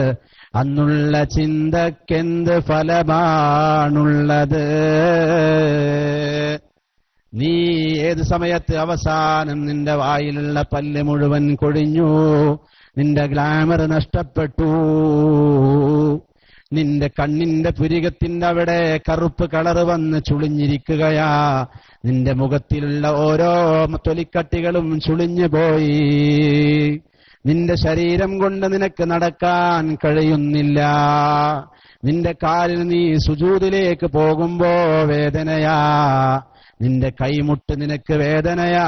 അന്നുള്ള ചിന്തക്കെന്ത് ഫലമാണുള്ളത്? നീ ഏത് സമയത്ത് അവസാനം നിന്റെ വായിലുള്ള പല്ല് മുഴുവൻ കൊഴിഞ്ഞു, നിന്റെ ഗ്ലാമർ നഷ്ടപ്പെട്ടു, നിന്റെ കണ്ണിന്റെ പുരികത്തിന്റെ അവിടെ കറുപ്പ് കളറ് വന്ന് ചുളിഞ്ഞിരിക്കുകയാ, നിന്റെ മുഖത്തിലുള്ള ഓരോ തൊലിക്കട്ടികളും ചുളിഞ്ഞു പോയി, നിന്റെ ശരീരം കൊണ്ട് നിനക്ക് നടക്കാൻ കഴിയുന്നില്ല, നിന്റെ കാലിൽ നീ സുജൂദിലേക്ക് പോകുമ്പോ വേദനയാ, നിന്റെ കൈമുട്ട് നിനക്ക് വേദനയാ,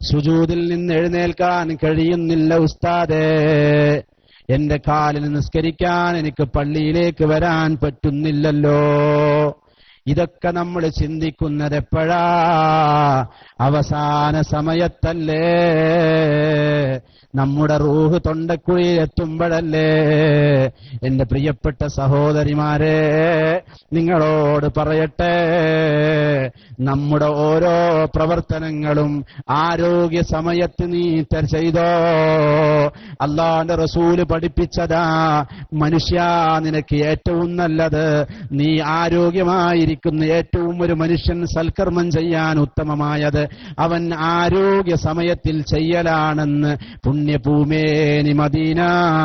സുജൂദിൽ നിന്ന് എഴുന്നേൽക്കാൻ കഴിയുന്നില്ല ഉസ്താദേ, എന്റെ കാലിൽ നിസ്കരിക്കാൻ എനിക്ക് പള്ളിയിലേക്ക് വരാൻ പറ്റുന്നില്ലല്ലോ. ഇതൊക്കെ നമ്മൾ ചിന്തിക്കുന്നത് എപ്പോഴാ? അവസാന സമയത്തല്ലേ? നമ്മുടെ റൂഹ് തൊണ്ടക്കുഴിയിൽ എത്തുമ്പോഴല്ലേ? എന്റെ പ്രിയപ്പെട്ട സഹോദരിമാരെ, നിങ്ങളോട് പറയട്ടെ, നമ്മുടെ ഓരോ പ്രവർത്തനങ്ങളും ആരോഗ്യ സമയത്ത് നീ ചെയ്തോ. അല്ലാഹുവിന്റെ റസൂല് പഠിപ്പിച്ചതാ, മനുഷ്യ നിനക്ക് ഏറ്റവും നല്ലത് നീ ആരോഗ്യമായിരിക്കുന്ന ഏറ്റവും ഒരു മനുഷ്യൻ സൽക്കർമ്മം ചെയ്യാൻ ഉത്തമമായത് അവൻ ആരോഗ്യ സമയത്തിൽ ചെയ്യലാണെന്ന് പുണ്യഭൂമേനി മദീന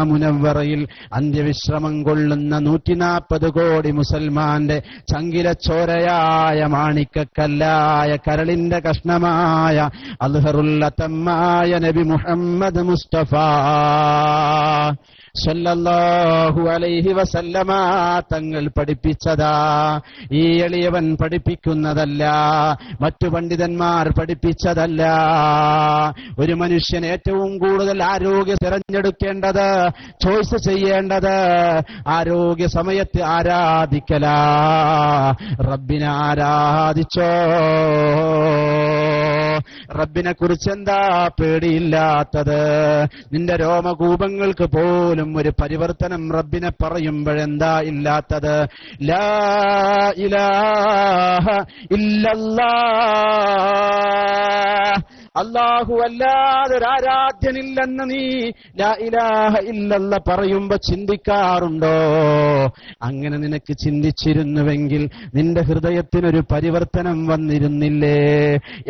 മുനവ്വറയിൽ അന്ത്യവിശ്രമം കൊള്ളുന്ന 140 കോടി മുസൽമാന്റെ ചങ്കിലച്ചോരയായ മാണിക്കക്കല്ലായ കരളിന്റെ കഷ്ണമായ അൽഹറുല്ലതമായ നബി മുഹമ്മദ് മുസ്തഫ സല്ലല്ലാഹു അലൈഹി വസല്ലമ തങ്ങൾ പഠിപ്പിച്ചതാ. ഈ എളിയവൻ പഠിപ്പിക്കുന്നതല്ല, മറ്റു പണ്ഡിതന്മാർ പഠിപ്പിച്ചതല്ല. ഒരു മനുഷ്യൻ ഏറ്റവും കൂടുതൽ ആരോഗ്യം തിരഞ്ഞെടുക്കേണ്ടത്, ചോയ്സ് ചെയ്യേണ്ടത് ആരോഗ്യ സമയത്ത് ആരാധിക്കലാ. റബ്ബിനെ ആരാധിച്ചോ. റബ്ബിനെ കുറിച്ച് എന്താ പേടിയില്ലാത്തത്? നിന്റെ രോമകൂപങ്ങൾക്ക് പോലും ഒരു പരിവർത്തനം റബ്ബിനെ പറയുമ്പോഴെന്താ ഇല്ലാത്തത്? ലാ ഇലാഹ ഇല്ലല്ലാഹ് അല്ലാഹു അല്ലാതൊരാരാധ്യനില്ലെന്ന് നീ ലാ ഇലാഹ ഇല്ലല്ലാ പറയുമ്പോ ചിന്തിക്കാറുണ്ടോ? അങ്ങനെ നിനക്ക് ചിന്തിച്ചിരുന്നുവെങ്കിൽ നിന്റെ ഹൃദയത്തിനൊരു പരിവർത്തനം വന്നിരുന്നില്ലേ?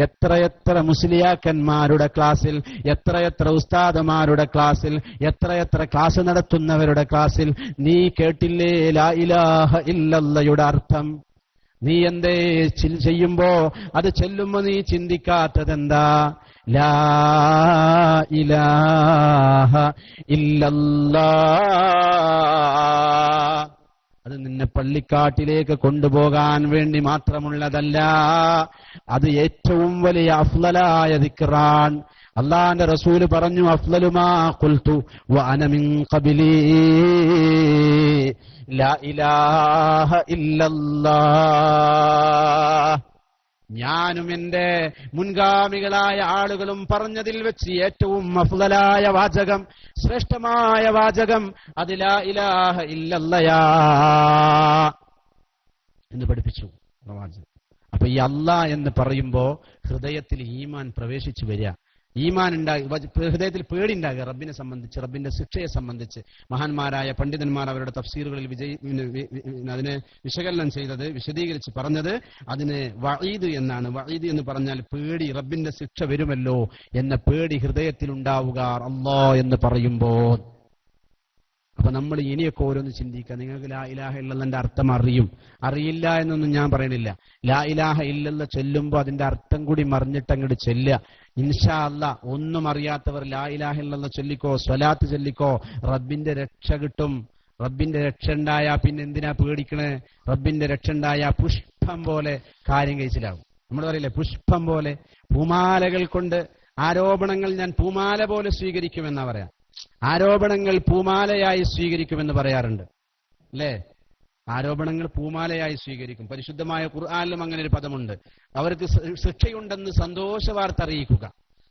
എത്രയെത്ര മുസ്ലിയാക്കന്മാരുടെ ക്ലാസ്സിൽ, എത്രയെത്ര ഉസ്താദമാരുടെ ക്ലാസ്സിൽ, എത്രയെത്ര ക്ലാസ് നടത്തുന്നവരുടെ ക്ലാസ്സിൽ നീ കേട്ടില്ലേ ലാ ഇലാഹ ഇല്ലല്ലയുടെ അർത്ഥം? നീ എന്തേ ചെയ്യുമ്പോ അത് ചെല്ലുമ്പോ നീ ചിന്തിക്കാത്തതെന്താ? ലാ ഇലാഹ ഇല്ലല്ലാഹ്. അത് നിന്നെ പള്ളിക്കാട്ടിലേക്ക് കൊണ്ടുപോകാൻ വേണ്ടി മാത്രമുള്ളതല്ല, അത് ഏറ്റവും വലിയ അഫ്ളലായ ദിക്റാൻ. അല്ലാഹുവിന്റെ റസൂല് പറഞ്ഞു, അഫ്ളലു മാ ഖുൽതു വ അന മിൻ ഖബ്ലി ലാ ഇലാഹ ഇല്ലല്ലാഹ്. ഞാനും എന്റെ മുൻഗാമികളായ ആളുകളും പറഞ്ഞതിൽ വെച്ച് ഏറ്റവും അഫ്ളലായ വാചകം, ശ്രേഷ്ഠമായ വാചകം അത് ലാ ഇലാഹ ഇല്ലല്ലയാ എന്ന് പഠിപ്പിച്ചു പ്രവാചകൻ. അപ്പൊ ഈ അല്ലാഹ് എന്ന് പറയുമ്പോ ഹൃദയത്തിൽ ഈമാൻ പ്രവേശിച്ചു വരിക, ഈമാൻ ഉണ്ടായി, ഹൃദയത്തിൽ പേടിയുണ്ടാകുക റബ്ബിനെ സംബന്ധിച്ച്, റബ്ബിന്റെ ശിക്ഷയെ സംബന്ധിച്ച്. മഹാന്മാരായ പണ്ഡിതന്മാർ അവരുടെ തഫ്സീറുകളിൽ അതിനെ വിശകലനം ചെയ്തത്, വിശദീകരിച്ച് പറഞ്ഞത് അതിന് വഈദ് എന്നാണ്. വഈദ് എന്ന് പറഞ്ഞാൽ പേടി, റബ്ബിന്റെ ശിക്ഷ വരുമല്ലോ എന്ന പേടി ഹൃദയത്തിൽ ഉണ്ടാവുക അല്ലാഹ് എന്ന് പറയുമ്പോൾ. അപ്പൊ നമ്മൾ ഇനിയൊക്കെ ഓരോന്ന് ചിന്തിക്കുക. നിങ്ങൾക്ക് ലാ ഇലാഹ ഇല്ലല്ലന്റെ അർത്ഥം അറിയില്ല എന്നൊന്നും ഞാൻ പറയണില്ല. ലാ ഇലാഹ ഇല്ലല്ല ചൊല്ലുമ്പോ അതിന്റെ അർത്ഥം കൂടി മറിഞ്ഞിട്ട് അങ്ങോട്ട് ചെല്ലുക. ഇൻഷാ അല്ലാഹ് ഒന്നും അറിയാത്തവർ ലാ ഇലാഹ ഇല്ലല്ല ചൊല്ലിക്കോ, സ്വലാത്ത് ചൊല്ലിക്കോ, റബ്ബിന്റെ രക്ഷ കിട്ടും. റബ്ബിന്റെ രക്ഷ ഉണ്ടായാ പിന്നെ എന്തിനാ പേടിക്കണേ? റബ്ബിന്റെ രക്ഷ ഉണ്ടായാ പുഷ്പം പോലെ കാര്യം കഴിച്ചിലാവും. നമ്മൾ പറയില്ലേ പുഷ്പം പോലെ, പൂമാലകൾ കൊണ്ട് ആരോപണങ്ങൾ ഞാൻ പൂമാല പോലെ സ്വീകരിക്കുമെന്നാ പറയാം. ആരോപണങ്ങൾ പൂമാലയായി സ്വീകരിക്കുമെന്ന് പറയാറുണ്ട് അല്ലേ? ആരോപണങ്ങൾ പൂമാലയായി സ്വീകരിക്കും. പരിശുദ്ധമായ ഖുർആനിലും അങ്ങനെ ഒരു പദമുണ്ട്. അവർക്ക് ശിക്ഷയുണ്ടെന്ന് സന്തോഷ വാർത്ത അറിയിക്കുക,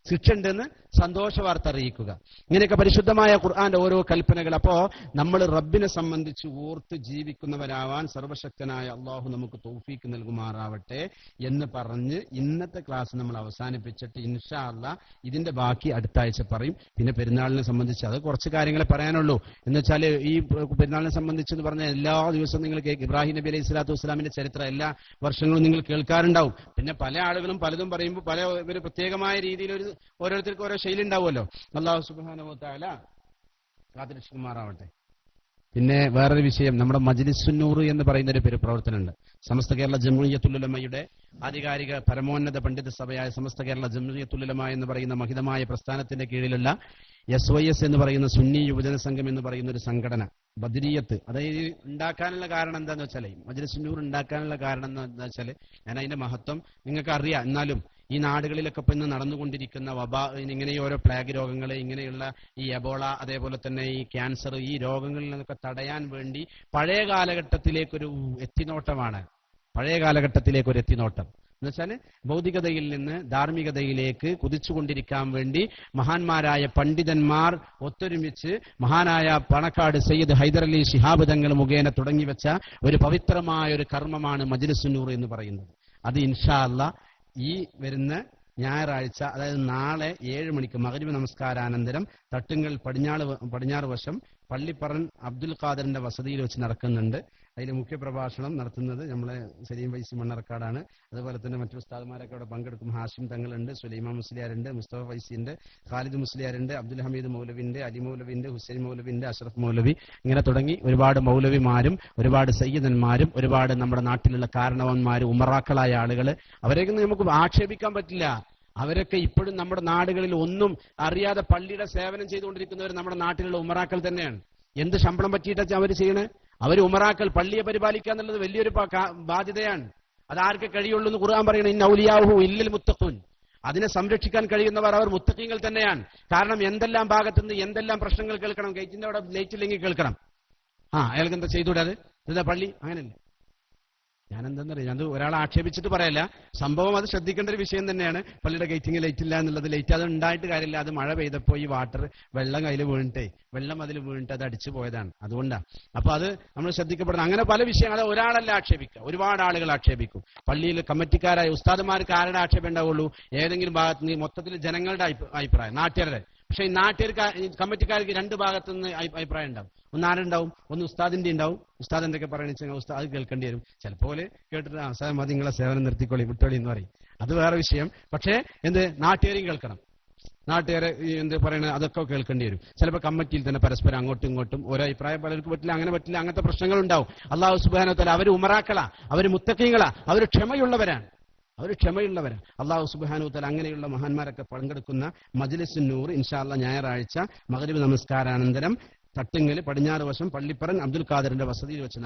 ശിക്ഷ ഉണ്ടെന്ന് സന്തോഷ വാർത്ത അറിയിക്കുക. ഇങ്ങനെയൊക്കെ പരിശുദ്ധമായ ഖുർആന്റെ ഓരോ കൽപ്പനകൾ. അപ്പോ നമ്മൾ റബ്ബിനെ സംബന്ധിച്ച് ഓർത്ത് ജീവിക്കുന്നവരാവാൻ സർവശക്തനായ അള്ളാഹു നമുക്ക് തൗഫീക്ക് നൽകുമാറാവട്ടെ എന്ന് പറഞ്ഞ് ഇന്നത്തെ ക്ലാസ് നമ്മൾ അവസാനിപ്പിച്ചിട്ട് ഇൻഷാ അല്ലാഹ് ഇതിന്റെ ബാക്കി അടുത്ത ആഴ്ച പറയും. പിന്നെ പെരുന്നാളിനെ സംബന്ധിച്ച് അത് കുറച്ച് കാര്യങ്ങളെ പറയാനുള്ളൂ. എന്ന് വെച്ചാൽ ഈ പെരുന്നാളിനെ സംബന്ധിച്ചെന്ന് പറഞ്ഞാൽ എല്ലാ ദിവസവും നിങ്ങൾ ഇബ്രാഹിം നബി അലൈഹി സ്വലാത്തു വസ്സലാമിന്റെ ചരിത്രം എല്ലാ വർഷങ്ങളും നിങ്ങൾ കേൾക്കാറുണ്ടാവും. പിന്നെ പല ആളുകളും പലതും പറയുമ്പോൾ പല ഒരു പ്രത്യേകമായ രീതിയിൽ ഓരോരുത്തർക്കും ഓരോ ശൈലി ഉണ്ടാവുമല്ലോ. അല്ലാഹു സുബ്ഹാനഹു വ തആല കാത്തുരക്ഷിക്കുമാറാവട്ടെ. പിന്നെ വേറൊരു വിഷയം, നമ്മുടെ മജ്ലിസുന്നൂർ എന്ന് പറയുന്ന ഒരു പ്രവർത്തനമുണ്ട്. സമസ്ത കേരള ജംഇയ്യത്തുൽ ഉലമയുടെ ആധികാരിക പരമോന്നത പണ്ഡിത സഭയായ സമസ്ത കേരള ജംഇയ്യത്തുൽ ഉലമ എന്ന് പറയുന്ന മഹിതമായ പ്രസ്ഥാനത്തിന്റെ കീഴിലുള്ള SYS എന്ന് പറയുന്ന സുന്നി യുവജന സംഘം എന്ന് പറയുന്ന ഒരു സംഘടന, ബദരിയത്ത്, അതായത് ഉണ്ടാക്കാനുള്ള കാരണം എന്താന്ന് വെച്ചാൽ, മജ്ലിസുന്നൂർ ഉണ്ടാക്കാനുള്ള കാരണം എന്താ വെച്ചാൽ, ഞാൻ അതിന്റെ മഹത്വം നിങ്ങൾക്ക് അറിയാം. എന്നാലും ഈ നാടുകളിലൊക്കെ ഇപ്പൊ ഇന്ന് നടന്നുകൊണ്ടിരിക്കുന്ന വബാ, ഇങ്ങനെ ഓരോ പ്ലേഗ് രോഗങ്ങൾ, ഇങ്ങനെയുള്ള ഈ എബോള, അതേപോലെ തന്നെ ഈ ക്യാൻസർ, ഈ രോഗങ്ങളിൽ നിന്നൊക്കെ തടയാൻ വേണ്ടി പഴയ കാലഘട്ടത്തിലേക്കൊരു എത്തിനോട്ടമാണ്. പഴയ കാലഘട്ടത്തിലേക്കൊരു എത്തിനോട്ടം എന്ന് വെച്ചാൽ ഭൗതികതയിൽ നിന്ന് ധാർമ്മികതയിലേക്ക് കുതിച്ചുകൊണ്ടിരിക്കാൻ വേണ്ടി മഹാന്മാരായ പണ്ഡിതന്മാർ ഒത്തൊരുമിച്ച് മഹാനായ പാണക്കാട് സയ്യിദ് ഹൈദർ അലി ശിഹാബ് തങ്ങൾ മുഖേന തുടങ്ങിവെച്ച ഒരു പവിത്രമായ ഒരു കർമ്മമാണ് മജ്ലിസുന്നൂർ എന്ന് പറയുന്നത്. അത് ഇൻഷാ അല്ലാഹ് ഈ വരുന്ന ഞായറാഴ്ച, അതായത് നാളെ 7 മണിക്ക് മഗ്രിബ് നമസ്കാരാനന്തരം തട്ടുങ്കൽ പടിഞ്ഞാറ് വശം പള്ളിപ്പറൻ അബ്ദുൽ ഖാദറിന്റെ വസതിയിൽ വെച്ച് നടക്കുന്നുണ്ട്. അതിൽ മുഖ്യപ്രഭാഷണം നടത്തുന്നത് നമ്മളെ സലീം വൈസി മണ്ണർക്കാടാണ്. അതുപോലെ തന്നെ മറ്റു ഉസ്താദ്മാരൊക്കെ അവിടെ പങ്കെടുക്കും. ഹാഷിം തങ്ങളുണ്ട്, സുലൈമാൻ മുസ്ലിയാരുണ്ട്, മുസ്തഫ ഫൈസിയുണ്ട്, ഖാലിദ് മുസ്ലിയാരുണ്ട്, അബ്ദുൽ ഹമീദ് മൗലവിന്റെ, അലി മൗലവിന്റെ, ഹുസൈൻ മൗലവിന്റെ, അഷ്റഫ് മൗലവി, ഇങ്ങനെ തുടങ്ങി ഒരുപാട് മൗലവിമാരും ഒരുപാട് സയ്യിദന്മാരും ഒരുപാട് നമ്മുടെ നാട്ടിലുള്ള കാരണവന്മാരും ഉമറാക്കളായ ആളുകൾ, അവരെയൊക്കെ നമുക്ക് ആക്ഷേപിക്കാൻ പറ്റില്ല. അവരൊക്കെ ഇപ്പോഴും നമ്മുടെ നാടുകളിൽ ഒന്നും അറിയാതെ പള്ളിയുടെ സേവനം ചെയ്തുകൊണ്ടിരിക്കുന്നവർ നമ്മുടെ നാട്ടിലുള്ള ഉമറാക്കൾ തന്നെയാണ്. എന്ത് ശമ്പളം പറ്റിയിട്ടാ അവർ ചെയ്യണേ? അവർ ഉമറാക്കൾ, പള്ളിയെ പരിപാലിക്കുക എന്നുള്ളത് വലിയൊരു ബാധ്യതയാണ്. അതാർക്ക് കഴിയുള്ളൂ എന്ന് ഖുർആൻ പറയണം, ഇന്ന ഔലിയാഹു ഇല്ലൽ മുത്തഖൂൻ. അതിനെ സംരക്ഷിക്കാൻ കഴിയുന്നവർ അവർ മുത്തഖീങ്ങൾ തന്നെയാണ്. കാരണം എന്തെല്ലാം ഭാഗത്തുനിന്ന് എന്തെല്ലാം പ്രശ്നങ്ങൾ കേൾക്കണം. ഗേറ്റിന്റെ അവിടെ ലൈറ്റ് ഇല്ലെങ്കിൽ കേൾക്കണം. അയാൾക്ക് എന്താ ചെയ്തുകൂടാ? അത് ഇതാ പള്ളി, അങ്ങനെയല്ലേ? ഞാനെന്താന്നറിയാം, അത് ഒരാളെ ആക്ഷേപിച്ചിട്ട് പറയല്ല, സംഭവം അത് ശ്രദ്ധിക്കേണ്ട ഒരു വിഷയം തന്നെയാണ്. പള്ളിയുടെ ഗേറ്റിംഗ് ലൈറ്റ് ഇല്ല എന്നുള്ളത്, ലൈറ്റ് അത് ഉണ്ടായിട്ട് കാര്യമില്ല, അത് മഴ പെയ്തപ്പോൾ ഈ വെള്ളം കയ്യിൽ വീണിട്ടേ, വെള്ളം അതിൽ വീണിട്ട് അത് അടിച്ചു പോയതാണ്, അതുകൊണ്ടാണ്. അപ്പൊ അത് നമ്മൾ ശ്രദ്ധിക്കപ്പെടണം. അങ്ങനെ പല വിഷയങ്ങളും ഒരാളല്ല ആക്ഷേപിക്കുക, ഒരുപാട് ആളുകൾ ആക്ഷേപിക്കും. പള്ളിയിൽ കമ്മിറ്റിക്കാരായ ഉസ്താദുമാർക്ക് ആരുടെ ആക്ഷേപം ഉണ്ടാവുള്ളൂ? ഏതെങ്കിലും ഭാഗത്ത് നിന്ന് മൊത്തത്തിൽ ജനങ്ങളുടെ അഭിപ്രായം, നാട്ടുകാരുടെ. പക്ഷെ ഈ നാട്ടുകാർക്ക് കമ്മിറ്റിക്കാർക്ക് രണ്ട് ഭാഗത്തുനിന്ന് അഭിപ്രായം ഉണ്ടാവും. ഒന്ന് ആരുണ്ടാവും? ഒന്ന് ഉസ്താദിന്റെ ഉണ്ടാവും, ഉസ്താദ് എന്തൊക്കെ പറയണെന്ന് ഉസ്താദ് കേൾക്കേണ്ടി വരും. ചിലപ്പോൾ കേട്ടിട്ട് അവസാനം മതി, നിങ്ങളെ സേവനം നിർത്തിക്കൊള്ളി, വിട്ടോളി എന്ന് പറയും, അത് വേറെ വിഷയം. പക്ഷേ നാട്ടുകാരെയും കേൾക്കണം, നാട്ടുകാരെ എന്ത് പറയണത് അതൊക്കെ കേൾക്കേണ്ടി വരും. ചിലപ്പോൾ കമ്മിറ്റിയിൽ തന്നെ പരസ്പരം അങ്ങോട്ടും ഇങ്ങോട്ടും ഓരോ അഭിപ്രായം പലർക്ക് പറ്റില്ല, അങ്ങനെ പറ്റില്ല, അങ്ങനത്തെ പ്രശ്നങ്ങൾ ഉണ്ടാവും. അള്ളാഹു സുബ്ഹാനഹു വ തആല അവർ ഉമറാക്കളാ, അവർ മുത്തഖീങ്ങളാ, അവർ ക്ഷമയുള്ളവരാണ്. അള്ളാഹു സുബ്ഹാനഹു വ തആല അങ്ങനെയുള്ള മഹാന്മാരൊക്കെ പങ്കെടുക്കുന്ന മജ്ലിസുൻ നൂർ ഇൻഷാ അല്ലാഹ് ഞായറാഴ്ച മഗ്രിബ് നമസ്കാരാനന്തരം തട്ടിങ്ങൽ പടിഞ്ഞാറ് വശം പള്ളിപ്പറൻ അബ്ദുൽ ഖാദറിന്റെ വസതിയിൽ വെച്ച്